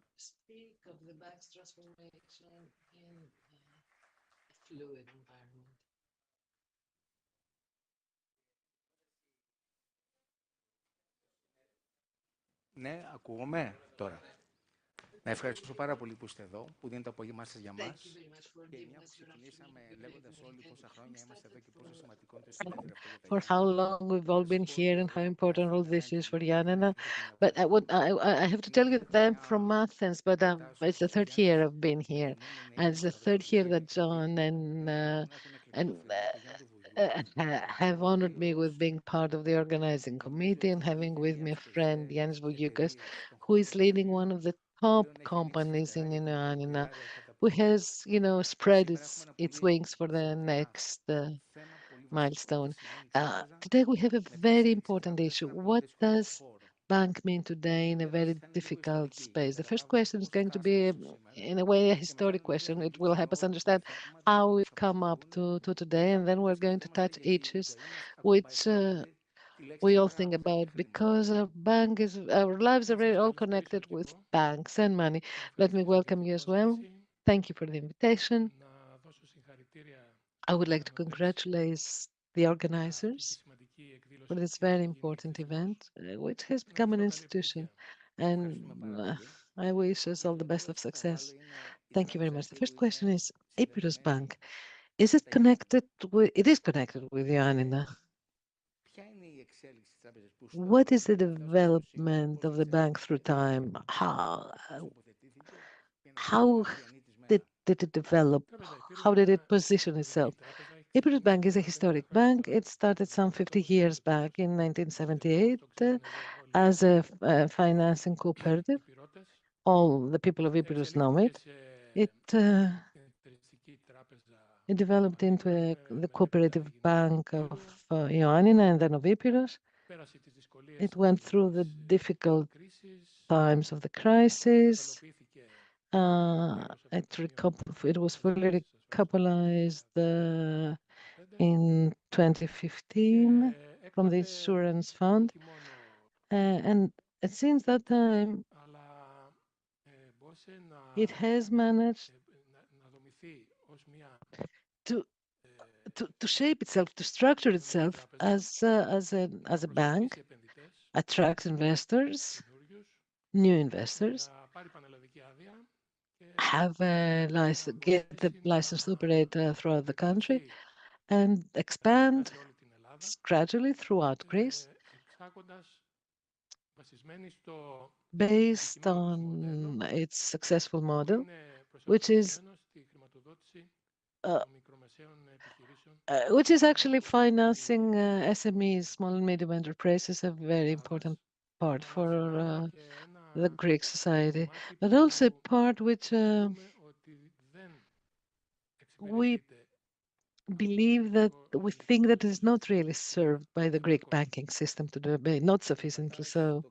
Ναι, ακούγομαι τώρα. Να ευχαριστήσω πάρα πολύ που είστε εδώ, που δίνετε το απόγευμά σας για μας. Και μια που ξεκινήσαμε λέγοντας όλοι πόσα χρόνια είμαστε εδώ και πόσο σημαντικό είναι το συνέδριο αυτό για τα For how long we've all been here and how important all this is for Ioannina. But I have to tell you that I'm from Athens, but it's the third year I've been here. And it's the third year that John and have honored me with being part of the organizing committee and having with me a friend, Yanis Vogioukas, who is leading one of the top companies in Ioannina, who has, spread its wings for the next milestone. Today we have a very important issue. What does bank mean today in a very difficult space? The first question is going to be, in a way, a historic question. It will help us understand how we've come up to today, and then we're going to touch issues which we all think about, because our lives are very all connected with banks and money. Let me welcome you as well. Thank you for the invitation. I would like to congratulate the organizers for this very important event, which has become an institution. And I wish us all the best of success. Thank you very much. The first question is, Epirus Bank, is it connected with, it is connected with Ioannina. What is the development of the bank through time? How did it develop? How did it position itself? Epirus Bank is a historic bank. It started some 50 years back in 1978 as a financing cooperative. All the people of Epirus know it. It developed into the cooperative bank of Ioannina and then of Epirus. It went through the difficult times of the crisis. It was fully recapitalized in 2015 from the insurance fund. And since that time, it has managed to shape itself, to structure itself as a bank, attract investors, new investors, have a license, get the license to operate throughout the country, and expand gradually throughout Greece, based on its successful model, which is actually financing SMEs, small and medium enterprises, a very important part for the Greek society, but also a part which we believe that we think that is not really served by the Greek banking system today, not sufficiently so.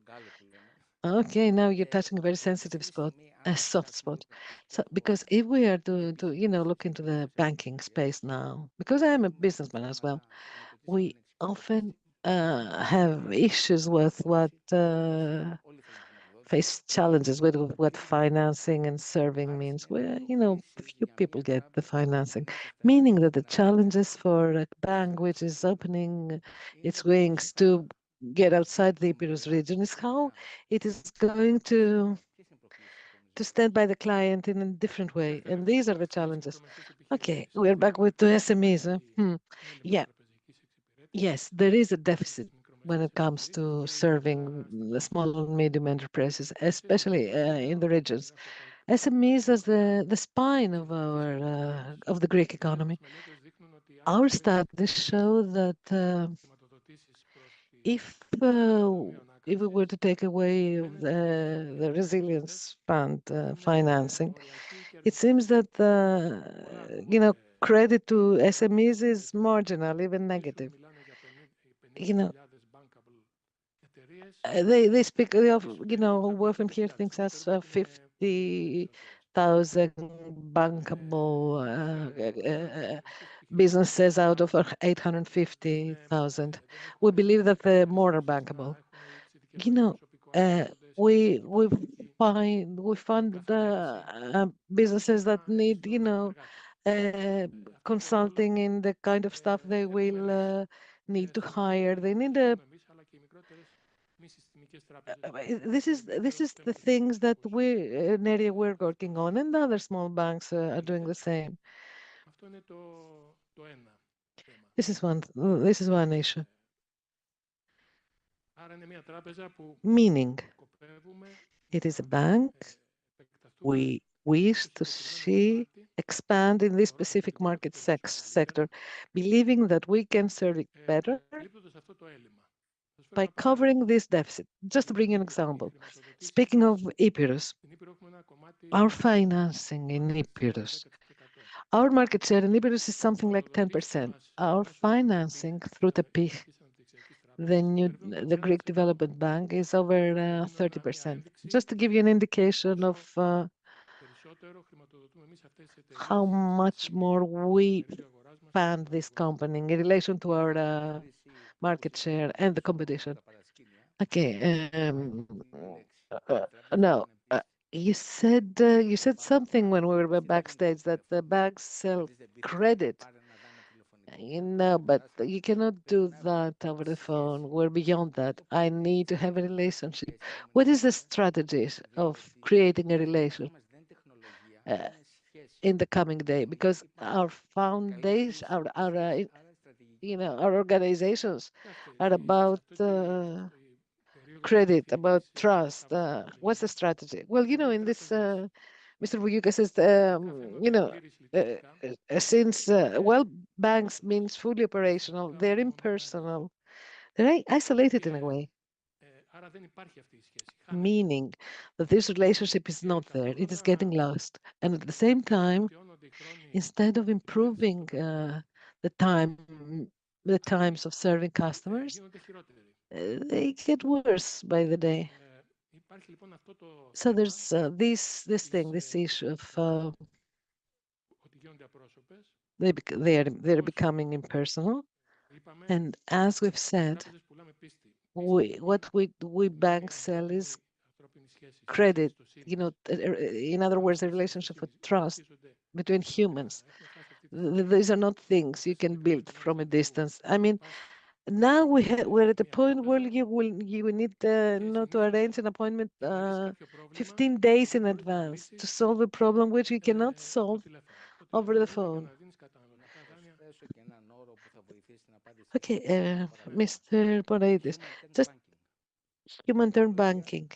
Okay, now you're touching a very sensitive spot, a soft spot. So, because if we are to look into the banking space now, because I am a businessman as well, we often have issues with what face challenges with what financing and serving means, where few people get the financing, meaning that the challenges for a bank which is opening its wings to get outside the Epirus region is how it is going to stand by the client in a different way, and these are the challenges. Okay, we're back with the SMEs. Yeah, yes, there is a deficit when it comes to serving the small and medium enterprises, especially in the regions. SMEs as the spine of of the Greek economy. Our studies show that if we were to take away the resilience fund financing, it seems that credit to SMEs is marginal, even negative. They speak of, we often hear things as 50,000 bankable businesses out of 850,000. We believe that the more are bankable. We find businesses that need, consulting in the kind of stuff they will need to hire. They need this is the things that an area we're working on, and other small banks are doing the same. This is one issue. Meaning, it is a bank we wish to see expand in this specific market sector, believing that we can serve it better by covering this deficit. Just to bring you an example, speaking of Epirus, our financing in Epirus, our market share in Epirus is something like 10%. Our financing through the PIH, the Greek Development Bank, is over 30%. Just to give you an indication of how much more we fund this company in relation to our market share and the competition. Okay. No, you said something when we were backstage that the banks sell credit. But you cannot do that over the phone. We're beyond that. I need to have a relationship. What is the strategy of creating a relation in the coming day? Because our foundation, our organizations are about credit, about trust. What's the strategy? Well, in this, Mr. Vougioukas says, since banks means fully operational, they're impersonal, they're isolated in a way, meaning that this relationship is not there. It is getting lost. And at the same time, instead of improving the times of serving customers, they get worse by the day. So there's this issue of they're becoming impersonal, and as we've said, what we banks sell is credit. In other words, a relationship of trust between humans. These are not things you can build from a distance. I mean, now we're at a point where you will need to arrange an appointment 15 days in advance to solve a problem which you cannot solve over the phone. Okay, Mr. Bonaidis, just human-term banking,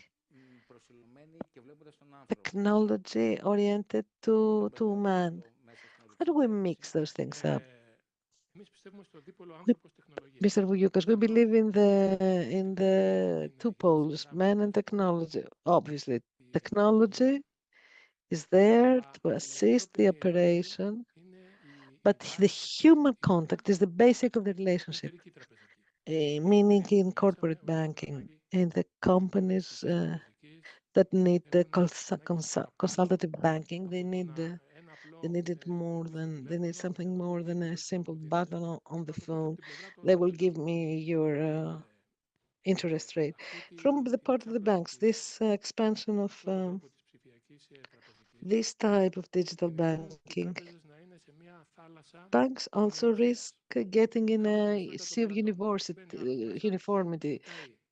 technology oriented to man. How do we mix those things up? Mr. Vougioukas, we believe in the two poles, man and technology. Obviously, technology is there to assist the operation, but the human contact is the basic of the relationship, meaning in corporate banking, in the companies that need the consultative banking, they need something more than a simple button on the phone. They will give me your interest rate. From the part of the banks, this expansion of this type of digital banking, banks also risk getting in a sea of uniformity.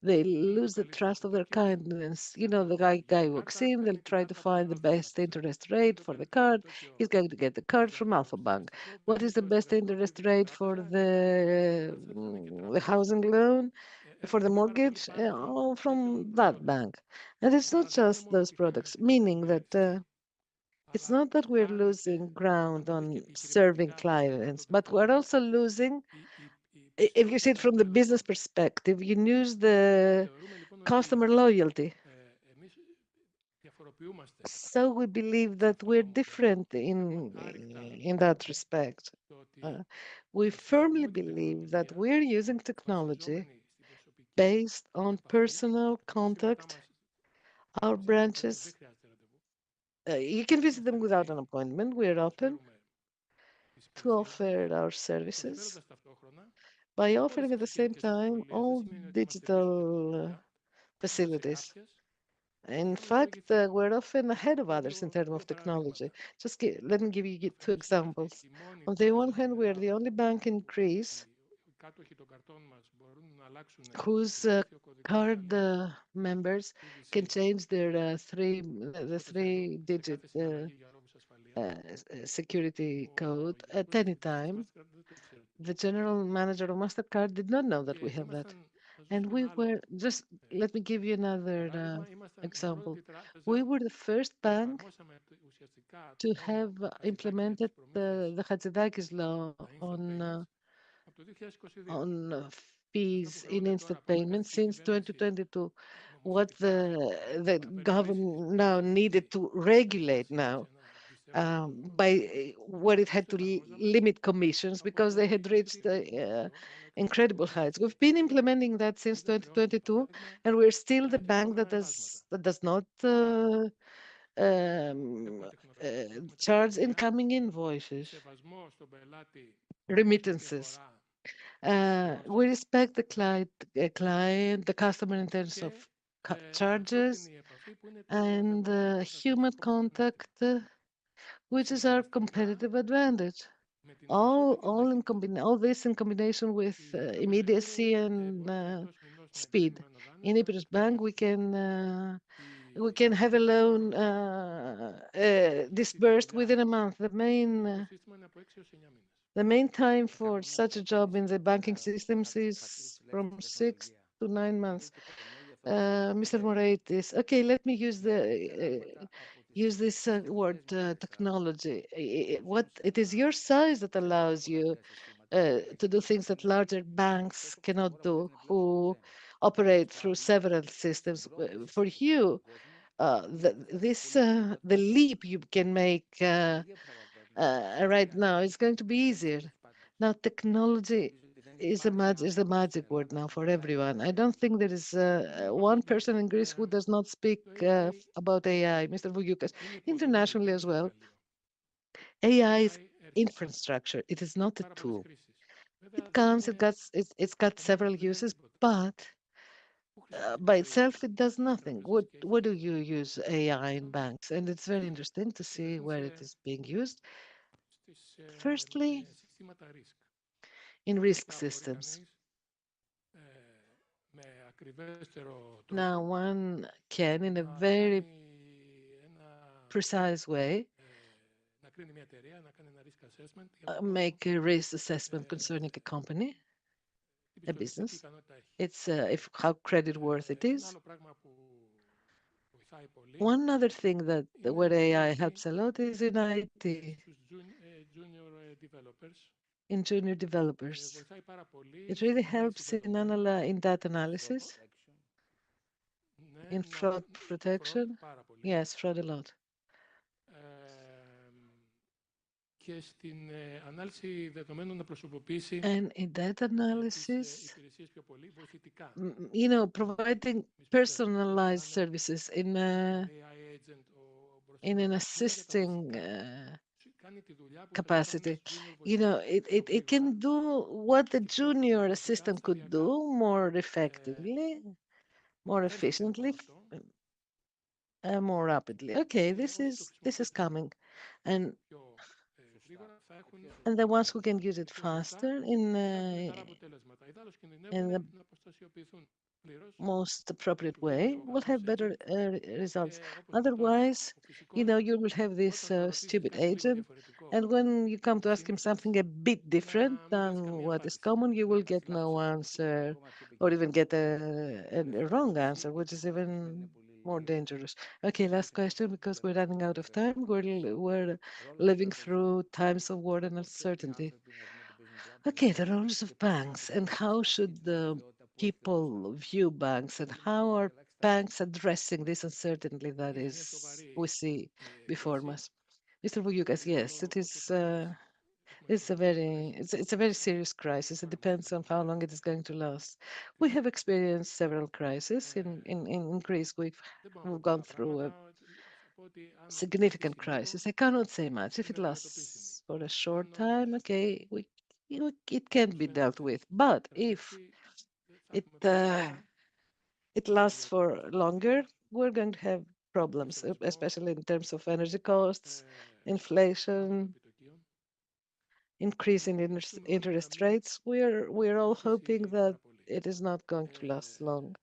They lose the trust of their clients. The guy walks in, they'll try to find the best interest rate for the card. He's going to get the card from Alpha Bank. What is the best interest rate for the housing loan, for the mortgage? From that bank. And it's not just those products, meaning that it's not that we're losing ground on serving clients, but we're also losing, if you see it from the business perspective, you lose the customer loyalty. So we believe that we're different in that respect. We firmly believe that we're using technology based on personal contact. Our branches, you can visit them without an appointment. We're open to offer our services by offering at the same time all digital facilities. In fact, we're often ahead of others in terms of technology. Let me give you two examples. On the one hand, we are the only bank in Greece whose card members can change their three-digit security code at any time. The general manager of MasterCard did not know that we have that. And let me give you another example. We were the first bank to have implemented the Hatzidakis law on fees in instant payments since 2022. What the government now needed to regulate now by where it had to limit commissions because they had reached incredible heights. We've been implementing that since 2022, and we're still the bank that does not charge incoming invoices, remittances. We respect the client, the customer in terms of charges and human contact, which is our competitive advantage. All this in combination with immediacy and speed. In Ipsos Bank, we can have a loan disbursed within a month. The main time for such a job in the banking systems is from 6 to 9 months. Mr. Moraitis, okay, let me use this word technology. What it is your size that allows you to do things that larger banks cannot do, who operate through several systems. For you, the leap you can make right now is going to be easier. Now, technology is a magic word now for everyone. I don't think there is one person in Greece who does not speak about AI, Mr. Vougoukas, internationally as well. AI is infrastructure. It is not a tool. It's got several uses, but by itself, it does nothing. What do you use AI in banks? And it's very interesting to see where it is being used. Firstly, in risk systems. Now, one can, in a very precise way, make a risk assessment concerning a company, a business. It's how creditworthy it is. One other thing that where AI helps a lot is in IT, in junior developers. It really helps in data analysis, in fraud protection. Yes, fraud a lot. And in data analysis, providing personalized services in an assisting capacity. It can do what the junior assistant could do more effectively, more efficiently, more rapidly. Okay, this is coming, and the ones who can use it faster in the most appropriate way will have better results. Otherwise, you will have this stupid agent, and when you come to ask him something a bit different than what is common, you will get no answer, or even get a wrong answer, which is even more dangerous. Okay, last question, because we're running out of time. We're living through times of war and uncertainty. Okay, the roles of banks, and how should the people view banks, and how are banks addressing this uncertainty that we see before us? Mr. Vougoukas, yes, it's a very serious crisis. It depends on how long it is going to last. We have experienced several crises in Greece. We've gone through a significant crisis. I cannot say much. If it lasts for a short time, okay, it can be dealt with. But if it lasts for longer, we're going to have problems, especially in terms of energy costs, inflation, increase in interest rates. We're all hoping that it is not going to last long.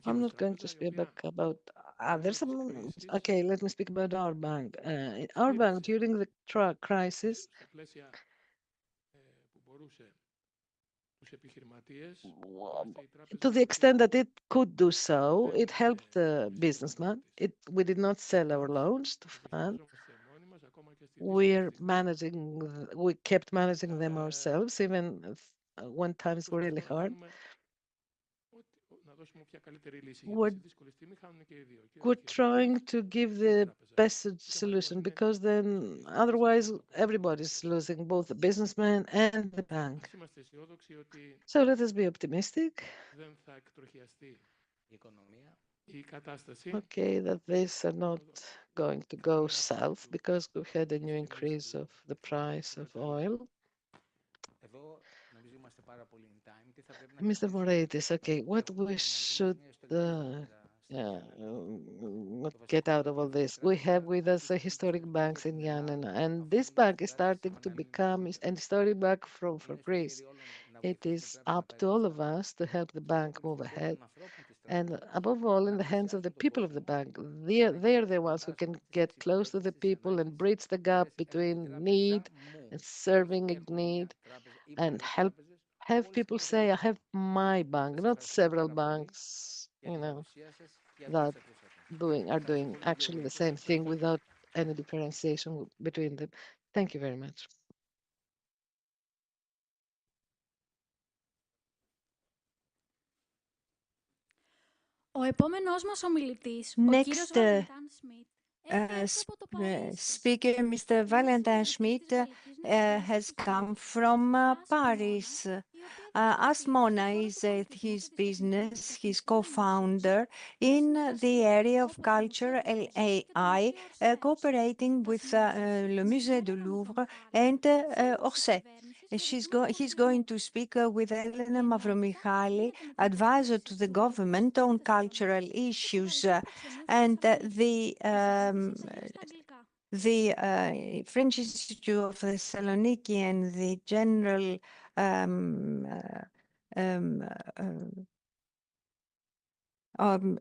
I'm not going to speak about others. Okay, let me speak about our bank. Our bank, during the crisis, to the extent that it could do so, it helped the businessman. We did not sell our loans to fund. we kept managing them ourselves, even when times were really hard. We're trying to give the best solution, because then otherwise everybody's losing, both the businessman and the bank. So let us be optimistic. Okay, that these are not going to go south, because we had a new increase of the price of oil. Mr. Moreitis, okay, what we should get out of all this? We have with us a historic banks in Ioannina, and this bank is starting to become an historic bank for Greece. It is up to all of us to help the bank move ahead, and above all, in the hands of the people of the bank. They're the ones who can get close to the people and bridge the gap between need and serving a need, and have people say, I have my bank, not several banks, that are doing actually the same thing without any differentiation between them. Thank you very much. Ο επόμενος μας ομιλητής, ο κύριος Next Βαλεντάν Σμιτ, speaker, Mr. Valentin Schmidt, has come from Paris. Asmona is his business, his co-founder in the area of culture, LAI, cooperating with le Musée du Louvre and Orsay. He's going to speak with Elena Mavromichali, advisor to the government on cultural issues, and the French Institute of Thessaloniki and the General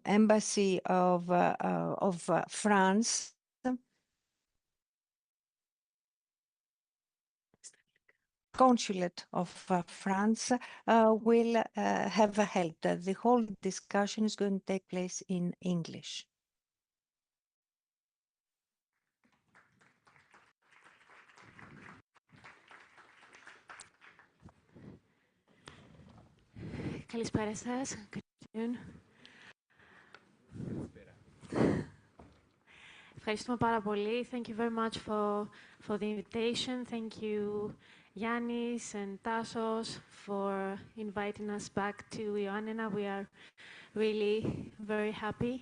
Embassy of France Consulate of France will have held. The whole discussion is going to take place in English. Καλησπέρα σας. Good afternoon. Ευχαριστούμε πάρα πολύ. Thank you very much for the invitation. Thank you, Yannis and Tassos, for inviting us back to Ioannina. We are really very happy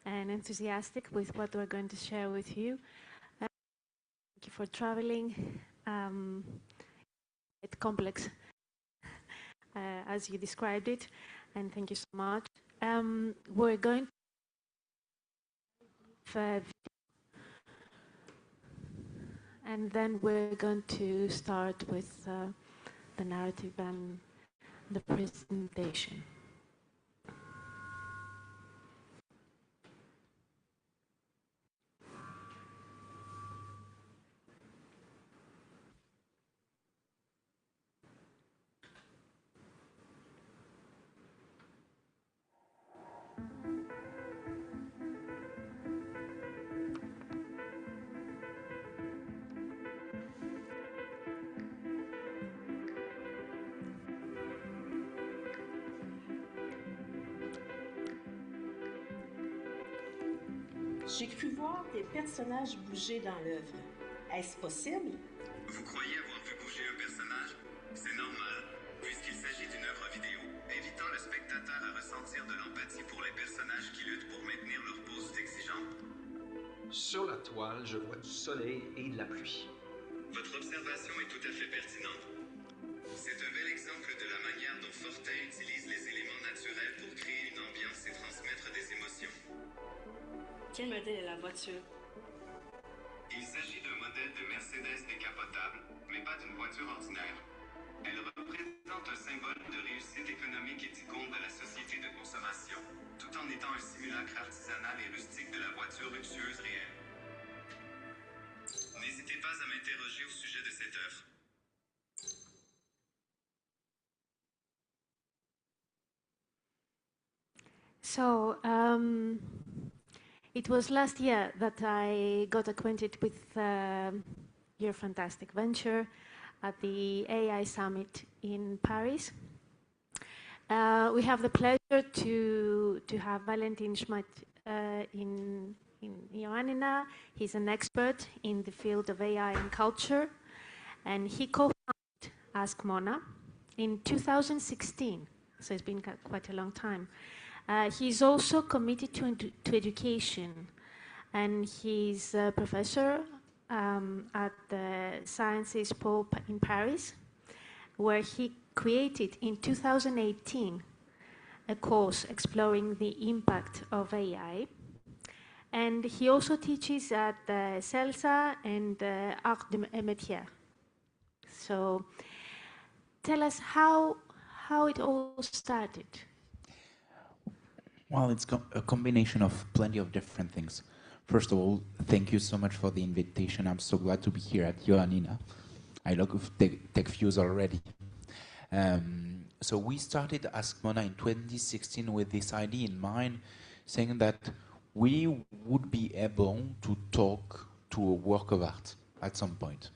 and enthusiastic with what we're going to share with you. Thank you for traveling. It's complex, as you described it, and thank you so much. We're going to and then we're going to start with the narrative and the presentation. J'ai cru voir des personnages bouger dans l'œuvre. Est-ce possible? Vous croyez avoir vu bouger un personnage? C'est normal, puisqu'il s'agit d'une œuvre vidéo, invitant le spectateur à ressentir de l'empathie pour les personnages qui luttent pour maintenir leur pose exigeante. Sur la toile, je vois du soleil et de la pluie. Votre observation est tout à fait pertinente. C'est un bel exemple de la manière dont Fortin utilise les éléments naturels pour créer une ambiance et transmettre des émotions. Quel modèle est la voiture? Il s'agit d'un modèle de Mercedes décapotable, mais pas d'une voiture ordinaire. Elle représente un symbole de réussite économique et d'icône de la société de consommation, tout en étant un simulacre artisanal et rustique de la voiture luxueuse réelle. N'hésitez pas à m'interroger au sujet de cette œuvre. So, It was last year that I got acquainted with your fantastic venture at the AI Summit in Paris. We have the pleasure to have Valentin Schmidt in Ioannina. He's an expert in the field of AI and culture, and he co-founded Ask Mona in 2016, so it's been quite a long time. He's also committed to education, and he's a professor at the Sciences Po in Paris, where he created in 2018 a course exploring the impact of AI. And he also teaches at CELSA and Art de Métier. So tell us how it all started. Well, it's a combination of plenty of different things. First of all, thank you so much for the invitation. I'm so glad to be here at Ioannina. I love TechFuse already. So we started Ask Mona in 2016 with this idea in mind, saying that we would be able to talk to a work of art at some point.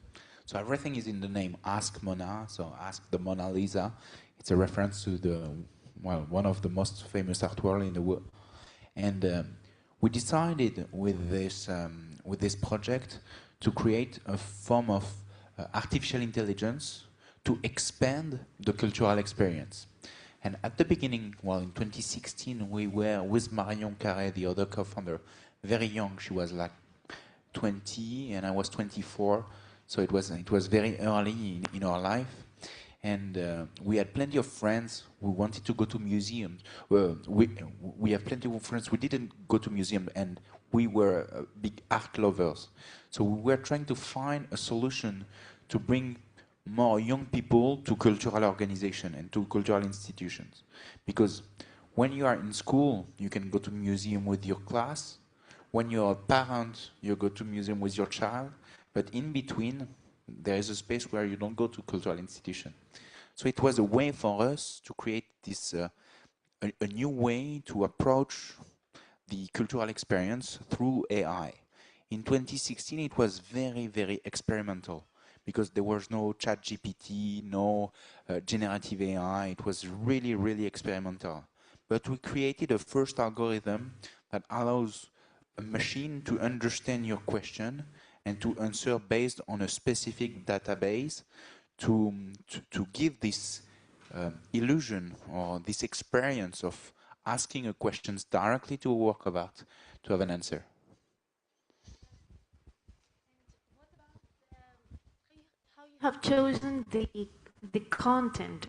So everything is in the name Ask Mona, so Ask the Mona Lisa. It's a reference to one of the most famous artworks in the world. And we decided with this project to create a form of artificial intelligence to expand the cultural experience. And at the beginning, well, in 2016, we were with Marion Carré, the other co-founder, very young. She was like 20 and I was 24. So it was very early in our life. And we had plenty of friends who wanted to go to museums. We have plenty of friends who didn't go to museums, and we were big art lovers. So we were trying to find a solution to bring more young people to cultural organization and to cultural institutions. Because when you are in school, you can go to museum with your class. When you're a parent, you go to museum with your child. But in between, there is a space where you don't go to cultural institution. So it was a way for us to create this a new way to approach the cultural experience through AI. In 2016, it was very, very experimental because there was no ChatGPT, no generative AI. It was really, really experimental. But we created a first algorithm that allows a machine to understand your question and to answer based on a specific database to give this illusion or this experience of asking a question directly to a work of art to have an answer. How you have chosen the content?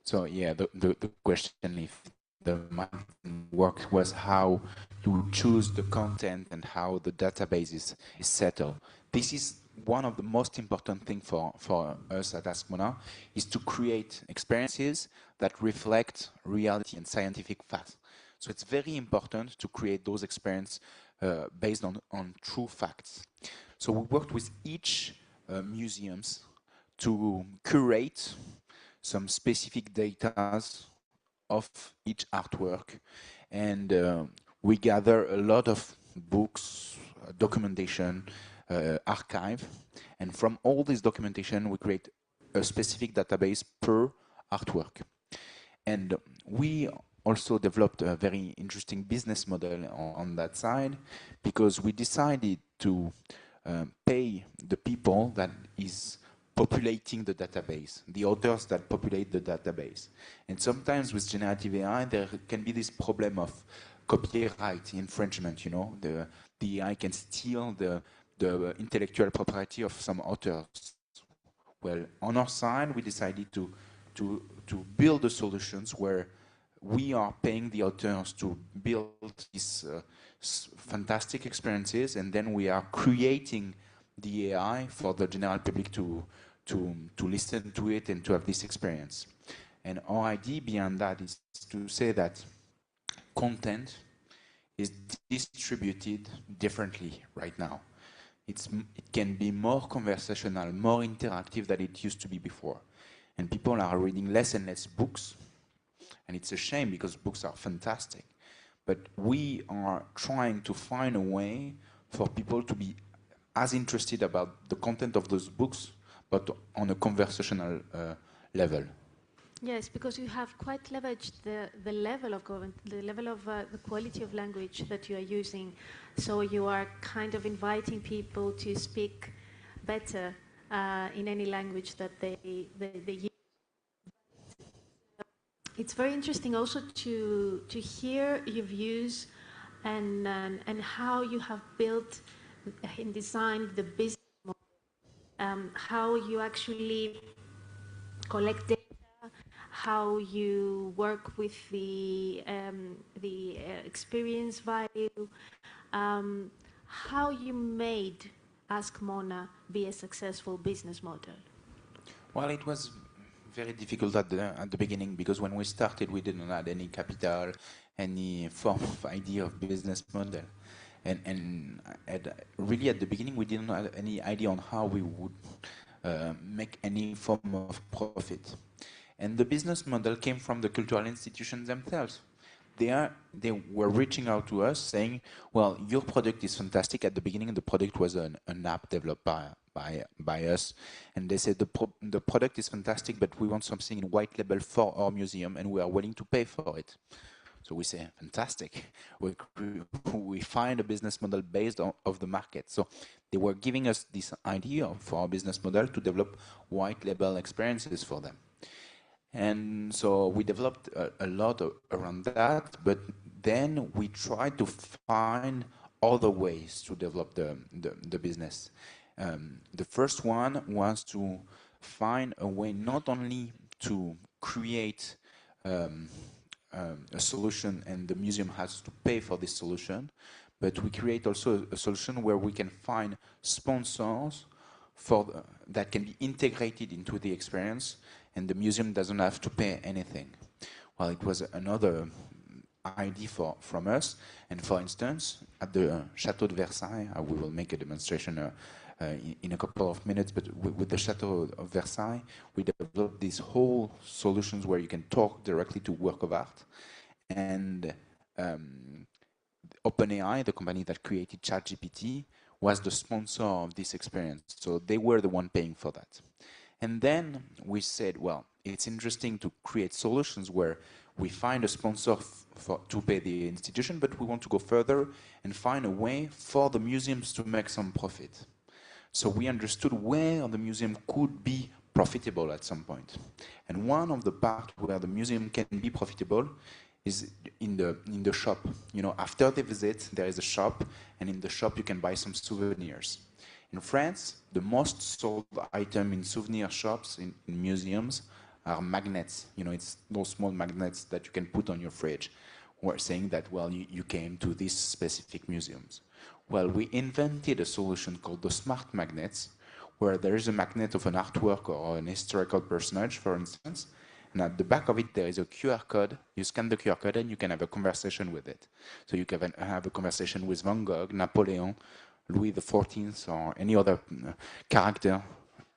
So yeah, the question if the marketing work was how you choose the content and how the database is settled. This is one of the most important things for us at Ask Mona, is to create experiences that reflect reality and scientific facts. So it's very important to create those experiences based on true facts. So we worked with each museums to curate some specific data of each artwork, and we gather a lot of books, documentation, archive, and from all this documentation we create a specific database per artwork. And we also developed a very interesting business model on that side, because we decided to pay the people that is populating the database, the authors that populate the database. And sometimes with generative AI, there can be this problem of copyright infringement, you know, the AI can steal the intellectual property of some authors. Well, on our side, we decided to build the solutions where we are paying the authors to build these fantastic experiences, and then we are creating the AI for the general public to listen to it and to have this experience. And our idea behind that is to say that content is distributed differently right now. It can be more conversational, more interactive than it used to be before. And people are reading less and less books, And it's a shame because books are fantastic. But we are trying to find a way for people to be as interested about the content of those books, but on a conversational level. Yes, because you have quite leveraged the level of the quality of language that you are using. So you are kind of inviting people to speak better in any language that they use. It's very interesting also to hear your views and how you have built and designed the business model, how you actually collect data, how you work with the experience value, how you made Ask Mona be a successful business model. Well, it was very difficult at the beginning because when we started, we didn't have any capital, any form of idea of business model. And really at the beginning, we didn't have any idea on how we would make any form of profit. And the business model came from the cultural institutions themselves. They were reaching out to us saying, well, your product is fantastic. At the beginning, the product was an app developed by us. And they said, the product is fantastic, but we want something in white label for our museum, and we are willing to pay for it. So we say, fantastic. We find a business model based on the market. So they were giving us this idea for our business model to develop white label experiences for them. And so we developed a lot around that, but then we tried to find other ways to develop the business. The first one was to find a way not only to create a solution and the museum has to pay for this solution, but we create also a solution where we can find sponsors that can be integrated into the experience, and the museum doesn't have to pay anything. Well, it was another idea from us. And for instance, at the Château de Versailles, we will make a demonstration in a couple of minutes, but with the Château of Versailles, we developed these whole solutions where you can talk directly to work of art. And OpenAI, the company that created ChatGPT, was the sponsor of this experience. So they were the one paying for that. And then we said, well, it's interesting to create solutions where we find a sponsor to pay the institution, but we want to go further and find a way for the museums to make some profit. So we understood where the museum could be profitable at some point. And one of the parts where the museum can be profitable is in the shop. You know, after the visit, there is a shop, and in the shop you can buy some souvenirs. In France, the most sold item in souvenir shops, in museums, are magnets. You know, it's those small magnets that you can put on your fridge. We're saying that, well, you came to these specific museums. Well, we invented a solution called the smart magnets, where there is a magnet of an artwork or an historical personage, for instance, and at the back of it, there is a QR code. You scan the QR code and you can have a conversation with it. So you can have a conversation with Van Gogh, Napoleon, Louis XIV, or any other character,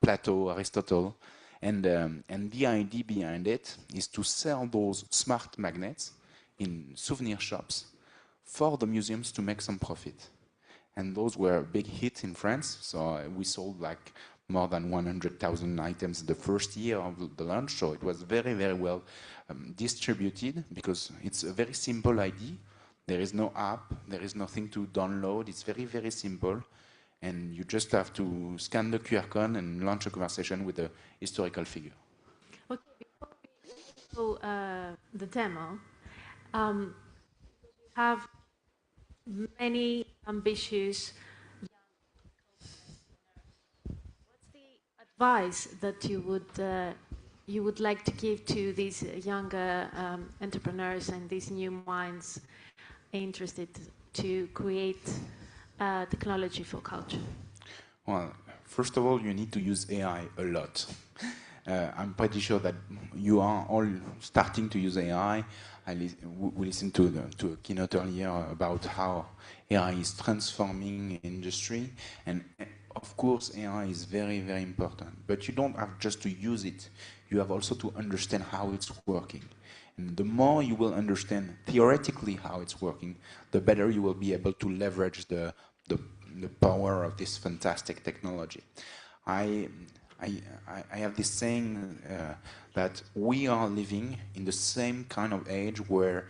Plato, Aristotle. And the idea behind it is to sell those smart magnets in souvenir shops for the museums to make some profit. And those were a big hit in France. So we sold like more than 100,000 items the first year of the launch. So it was very, very well distributed because it's a very simple idea. There is no app, there is nothing to download. It's very, very simple. And you just have to scan the QR code and launch a conversation with a historical figure. Okay, before we go the demo, you have many ambitious advice that you would like to give to these younger entrepreneurs and these new minds interested to create technology for culture? Well, first of all, you need to use AI a lot. I'm pretty sure that you are all starting to use AI. We listened to a keynote earlier about how AI is transforming industry, and of course, AI is very, very important, but you don't have just to use it. You have also to understand how it's working. And the more you will understand theoretically how it's working, the better you will be able to leverage the power of this fantastic technology. I have this saying that we are living in the same kind of age where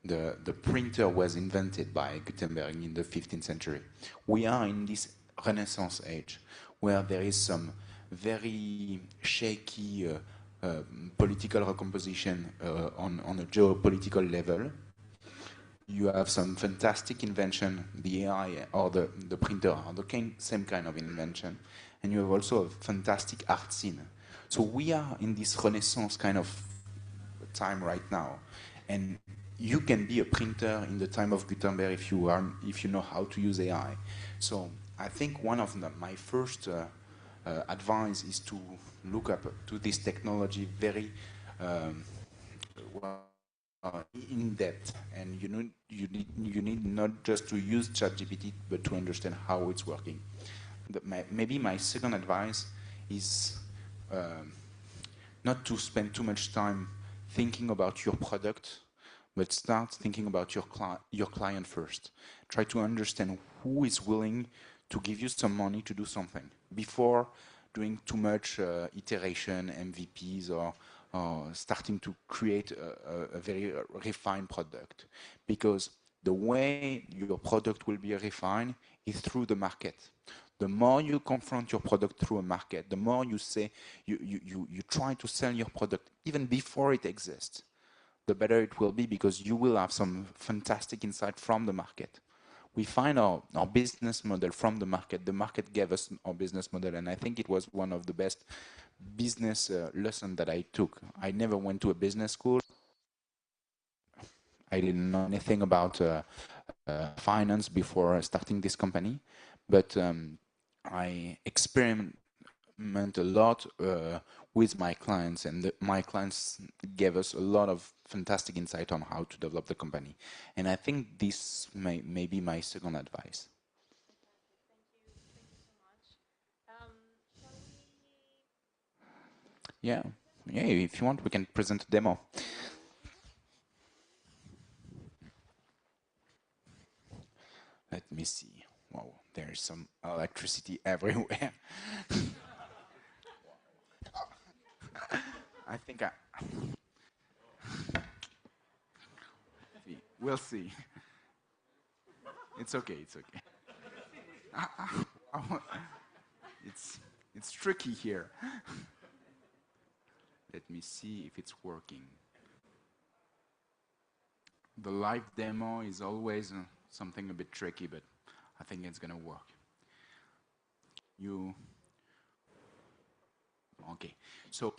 the printer was invented by Gutenberg in the 15th century. We are in this Renaissance age where there is some very shaky political recomposition on a geopolitical level. You have some fantastic invention, the AI or the printer are the same kind of invention. And you have also a fantastic art scene. So we are in this Renaissance kind of time right now. And you can be a printer in the time of Gutenberg if you know how to use AI. So I think one of my first advice is to look up to this technology very in depth, and you need not just to use ChatGPT, but to understand how it's working. Maybe my second advice is not to spend too much time thinking about your product, but start thinking about your client first. Try to understand who is willing to give you some money to do something before doing too much iteration, MVPs, or starting to create a very refined product. Because the way your product will be refined is through the market. The more you confront your product through a market, the more you say, you try to sell your product even before it exists, the better it will be, because you will have some fantastic insight from the market. We find our business model from the market. The market gave us our business model, and I think it was one of the best business lessons that I took. I never went to a business school. I didn't know anything about finance before starting this company, but I experiment a lot with my clients, and my clients gave us a lot of fantastic insight on how to develop the company. And I think this may be my second advice. Yeah, if you want, we can present a demo. Let me see. Wow, there is some electricity everywhere. I think we'll see. It's okay, it's okay. It's tricky here. Let me see if it's working. The live demo is always something a bit tricky, but I think it's gonna work. Okay, so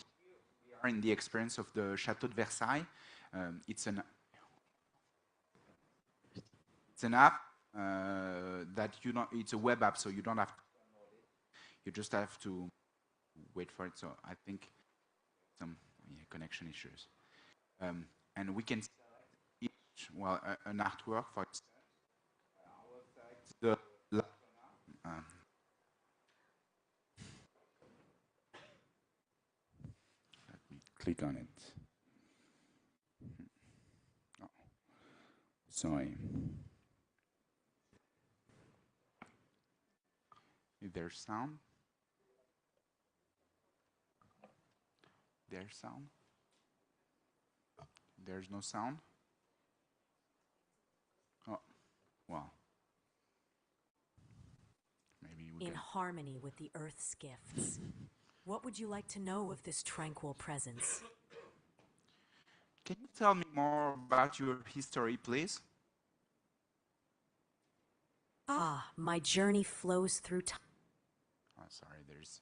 we are in the experience of the Château de Versailles. It's an app that it's a web app, so you don't have to download it. You just have to wait for it. So I think some connection issues. And we can select an artwork, for instance. I will select the Latona. Let me click on it. Oh, sorry. Is there sound? There's sound? There's no sound? Oh, well. Maybe we in harmony with the earth's gifts. What would you like to know of this tranquil presence? Can you tell me more about your history, please? My journey flows through time. Oh, sorry, there's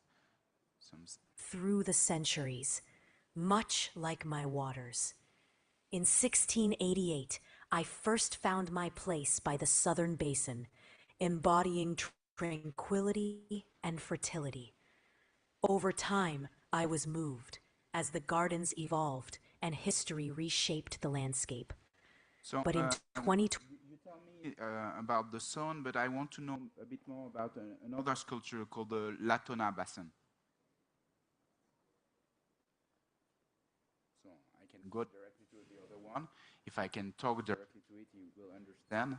some... Through the centuries, much like my waters. In 1688, I first found my place by the southern basin, embodying tranquility and fertility. Over time, I was moved as the gardens evolved and history reshaped the landscape. So, but in 2020... You tell me about the sun, but I want to know a bit more about another sculpture called the Latona Basin. So I can go directly one. If I can talk directly to it, you will understand.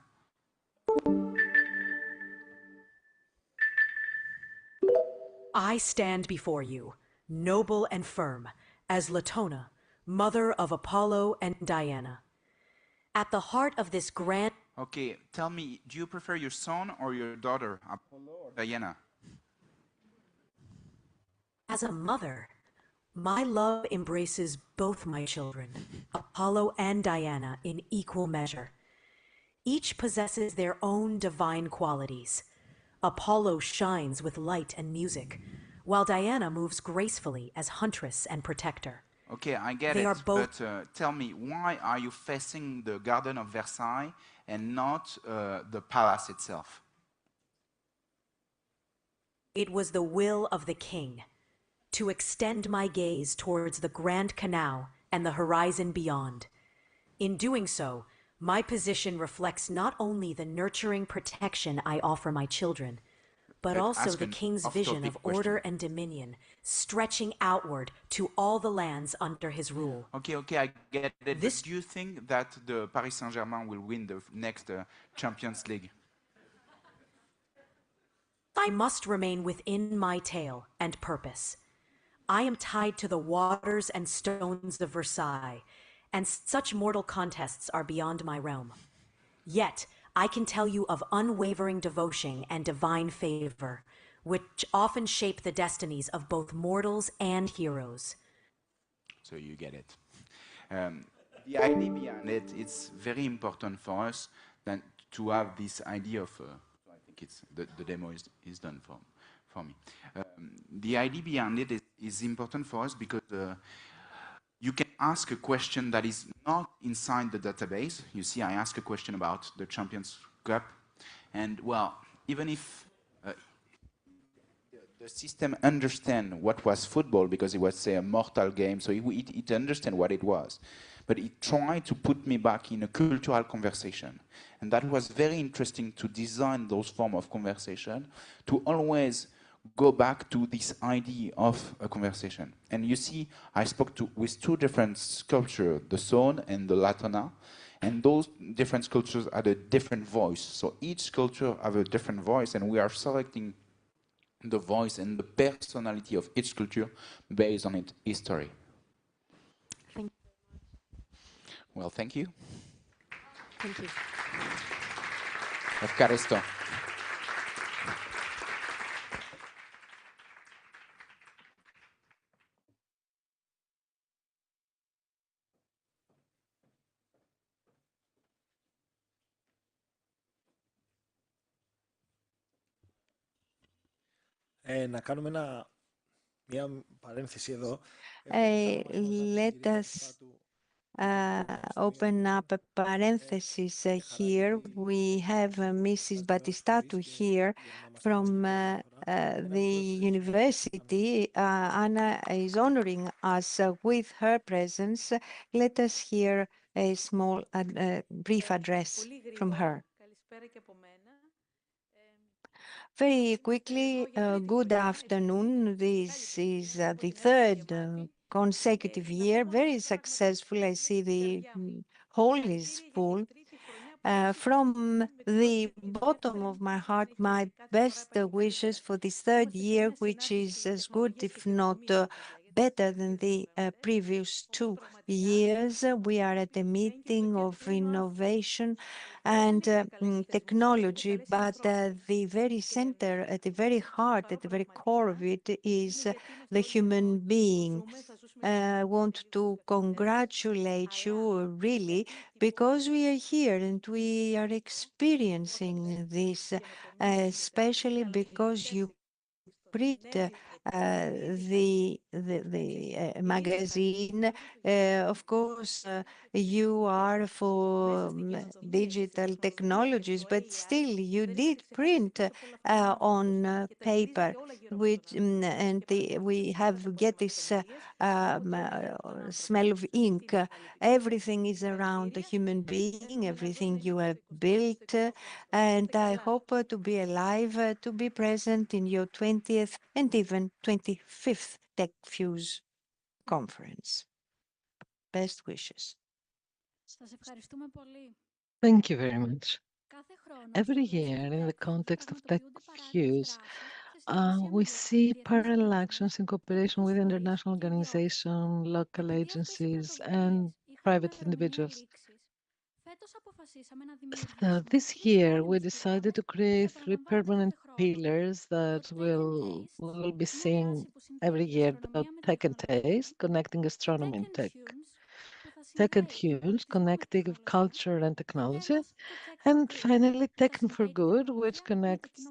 I stand before you, noble and firm, as Latona, mother of Apollo and Diana. At the heart of this grand... Okay, tell me, do you prefer your son or your daughter, Apollo or Diana? As a mother, my love embraces both my children, Apollo and Diana, in equal measure. Each possesses their own divine qualities. Apollo shines with light and music, while Diana moves gracefully as huntress and protector. Okay, I get They it, are both... but tell me, why are you facing the Garden of Versailles and not the palace itself? It was the will of the king to extend my gaze towards the Grand Canal and the horizon beyond. In doing so, my position reflects not only the nurturing protection I offer my children, but also the king's vision of order and dominion, stretching outward to all the lands under his rule. Okay, I get it. But do you think that the Paris Saint-Germain will win the next Champions League? I must remain within my tale and purpose. I am tied to the waters and stones of Versailles, and such mortal contests are beyond my realm. Yet, I can tell you of unwavering devotion and divine favor, which often shape the destinies of both mortals and heroes. So you get it. The idea behind it, it's very important for us than to have this idea of, I think it's the demo is done for me. The idea behind it is important for us because you can ask a question that is not inside the database. You see, I ask a question about the Champions Cup, and well, even if the system understand what was football because it was, say, a mortal game, so it understand what it was. But it tried to put me back in a cultural conversation. And that was very interesting to design those form of conversation, to always go back to this idea of a conversation. And you see, I spoke with two different sculptures, the Saône and the Latona, and those different sculptures had a different voice. So each sculpture have a different voice, and we are selecting the voice and the personality of each culture based on its history. Thank you. Well, thank you. Thank you. Ευχαριστώ. Να κάνουμε μια παρένθεση εδώ. Let us open up a parenthesis here. We have Mrs. Battistatu here from the university. Anna is honoring us with her presence. Let us hear a small, brief address from her. Very quickly, good afternoon. This is the third consecutive year, very successful. I see the hall is full. From the bottom of my heart, my best wishes for this third year, which is as good, if not better than the previous 2 years. We are at a meeting of innovation and technology, but the very center, at the very heart, at the very core of it is the human being. I want to congratulate you really because we are here and we are experiencing this, especially because you print the magazine. Of course, you are for digital technologies, but still you did print on paper, which we have get this smell of ink. Everything is around the human being, everything you have built, and I hope to be alive to be present in your 20th and even 25th TechFuse conference. Best wishes. Σας ευχαριστούμε πολύ. Thank you very much. Κάθε χρόνο, Every year, in the context of TechFuse, we see parallel actions in cooperation with international organizations, local agencies, and private individuals. So this year, we decided to create 3 permanent pillars that we'll be seeing every year: Tech and Taste, connecting astronomy and tech; TechFuse, connecting culture and technology; and finally, Tech for Good, which connects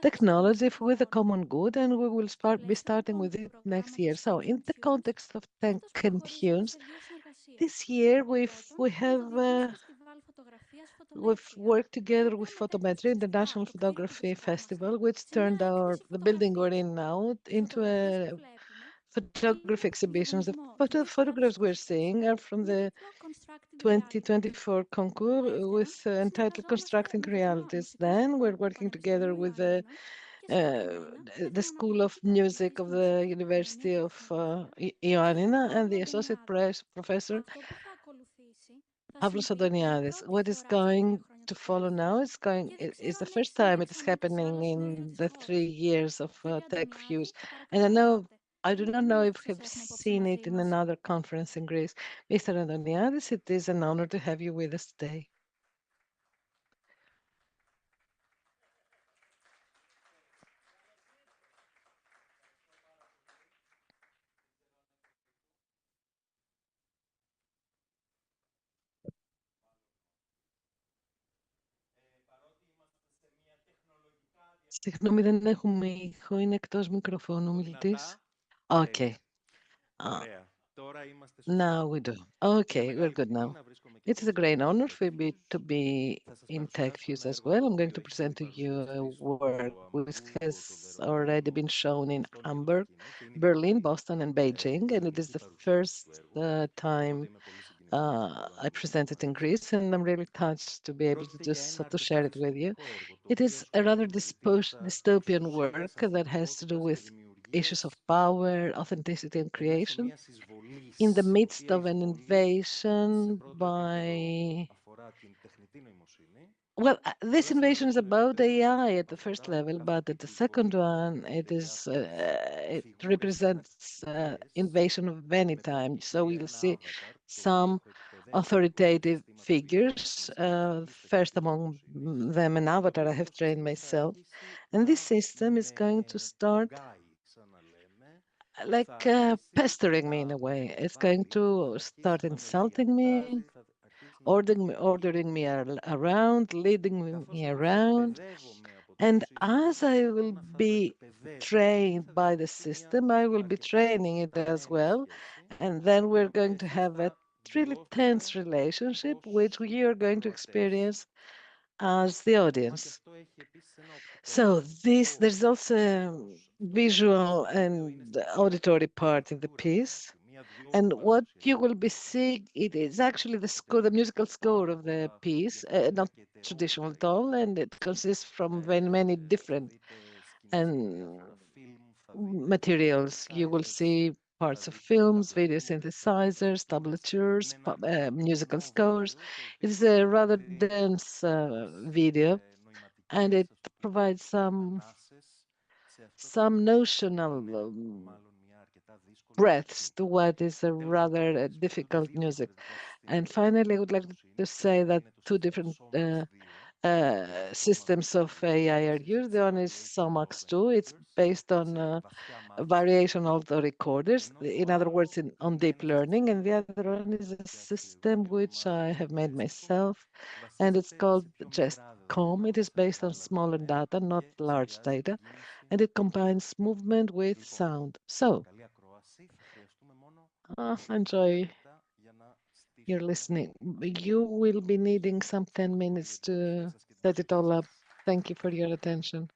technology with the common good, and we will be starting with it next year. So in the context of TechFuse, this year we've worked together with Photometry, International Photography Festival, which turned the building we're in now into a photography exhibition. The photographs we're seeing are from the 2024 concours entitled Constructing Realities. Then we're working together with the School of Music of the University of Ioannina and the Associate Professor Pavlos Antoniadis. What is going to follow now is the first time it is happening in the 3 years of TechFuse. And I do not know if you have seen it in another conference in Greece. Mr. Antoniadis, it is an honor to have you with us today. Συγγνώμη, δεν έχουμε ήχο, είναι εκτός μικροφώνου ο μιλητής. Okay. Now we do. Okay, we're good now. It is a great honor for me to be in TechFuse as well. I'm going to present to you a work which has already been shown in Hamburg, Berlin, Boston, and Beijing, and it is the first time I presented in Greece, and I'm really touched to be able to share it with you. It is a rather dystopian work that has to do with issues of power, authenticity, and creation in the midst of an invasion by... Well, this invasion is about AI at the first level, but at the second one, it represents invasion of any time. So we'll see some authoritative figures, first among them an avatar I have trained myself. And this system is going to start like pestering me in a way. It's going to start insulting me, ordering me around, leading me around. And as I will be trained by the system, I will be training it as well. And then we're going to have a really tense relationship, which we are going to experience as the audience. So there's also a visual and auditory part in the piece. And what you will be seeing, it is actually the musical score of the piece, not traditional at all, and it consists from very many different materials. You will see parts of films, video synthesizers, tablatures, musical scores. It is a rather dense video, and it provides some notional breaths to what is a rather difficult music. And finally, I would like to say that 2 different systems of AI are used. The one is Somax 2. It's based on variation auto-recorders, in other words, on deep learning. And the other one is a system which I have made myself, and it's called JustCom. It is based on smaller data, not large data, and it combines movement with sound. So, enjoy your listening. You will be needing some 10 minutes to set it all up. Thank you for your attention.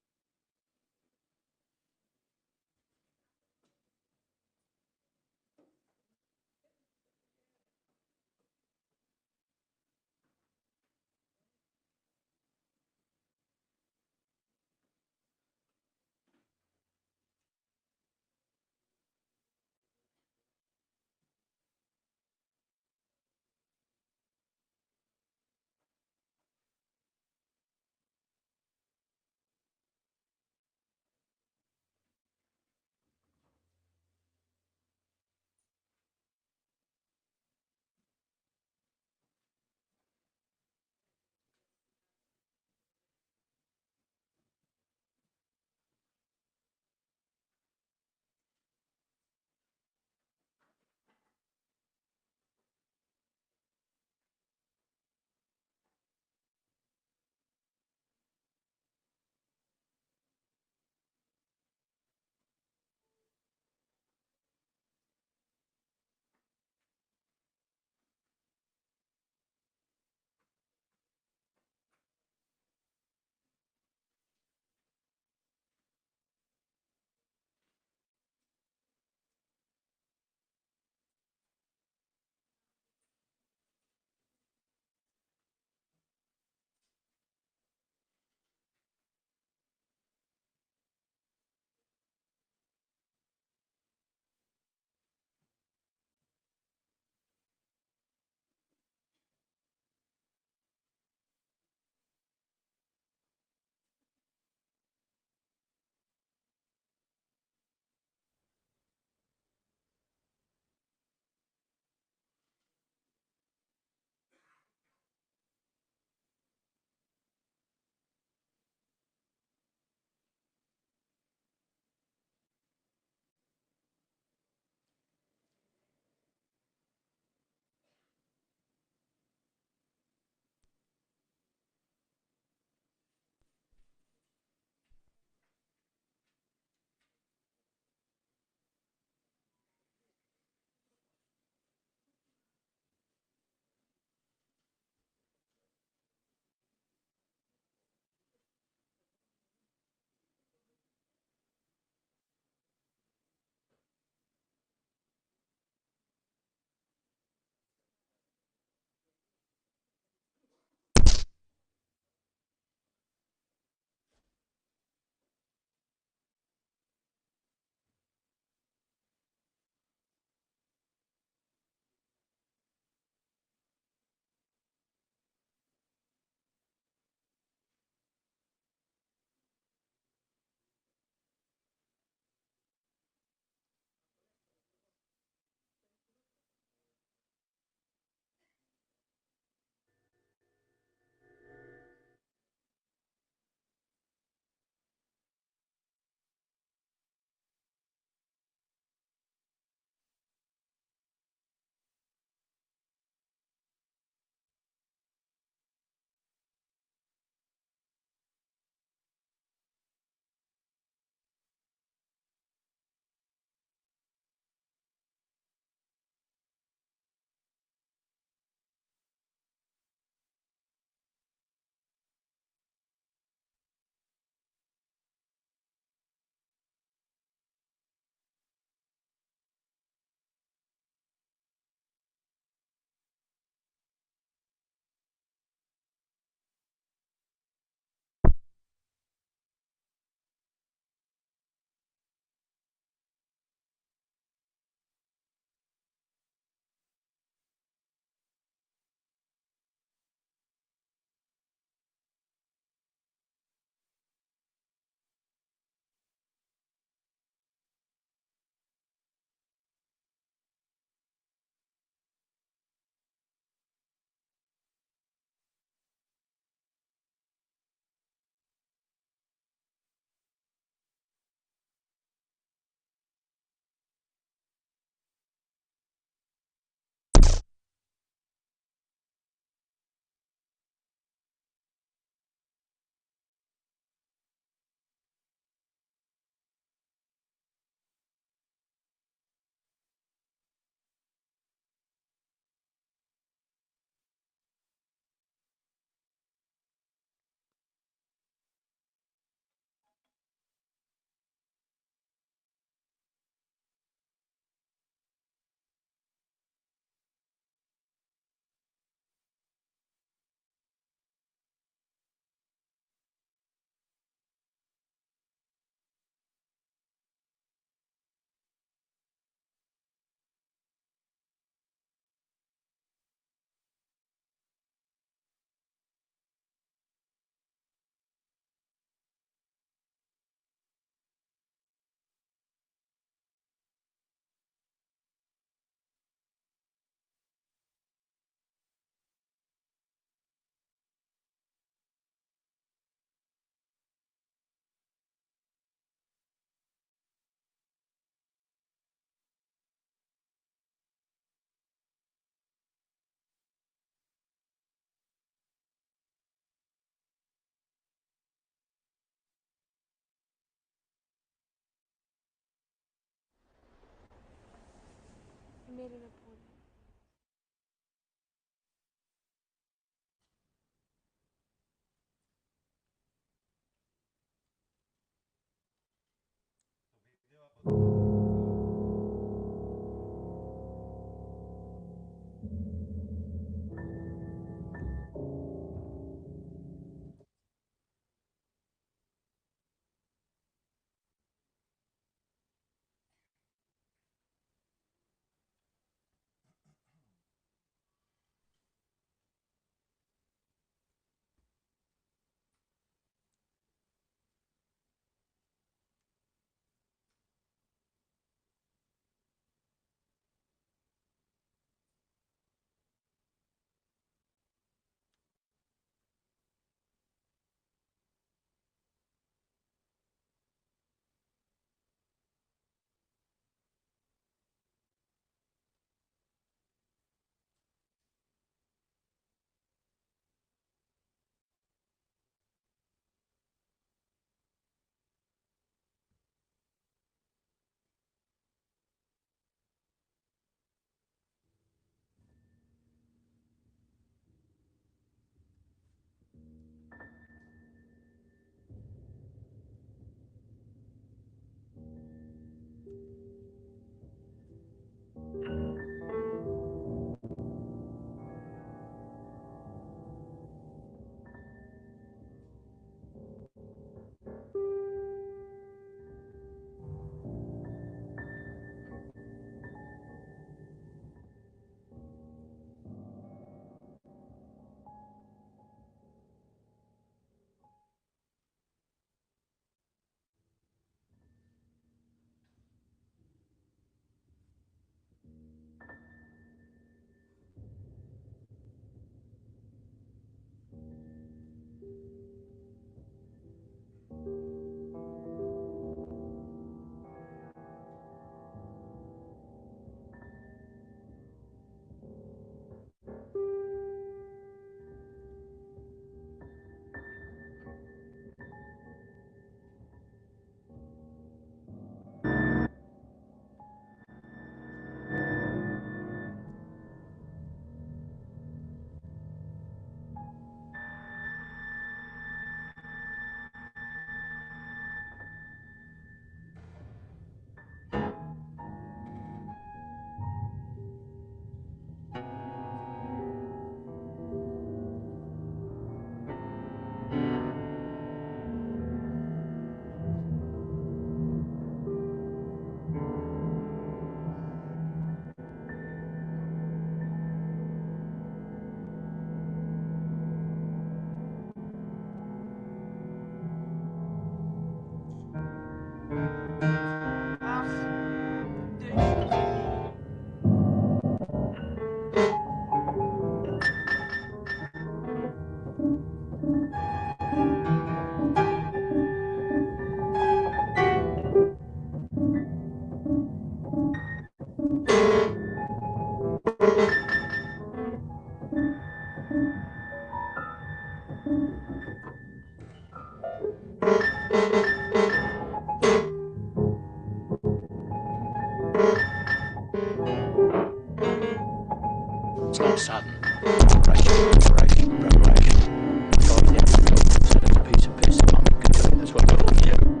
It's not sudden. Progression, progression, progression. God, yeah, so it's a piece of piss. I'm going to do it. That's what we're all do.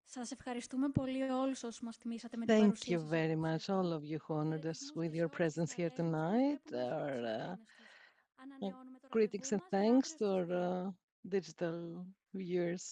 Σας ευχαριστούμε πολύ όλους όσους μας τιμήσατε με την Thank παρουσία you σας. very much, all of you who honored us with your presence here tonight. Our greetings and thanks to our digital viewers.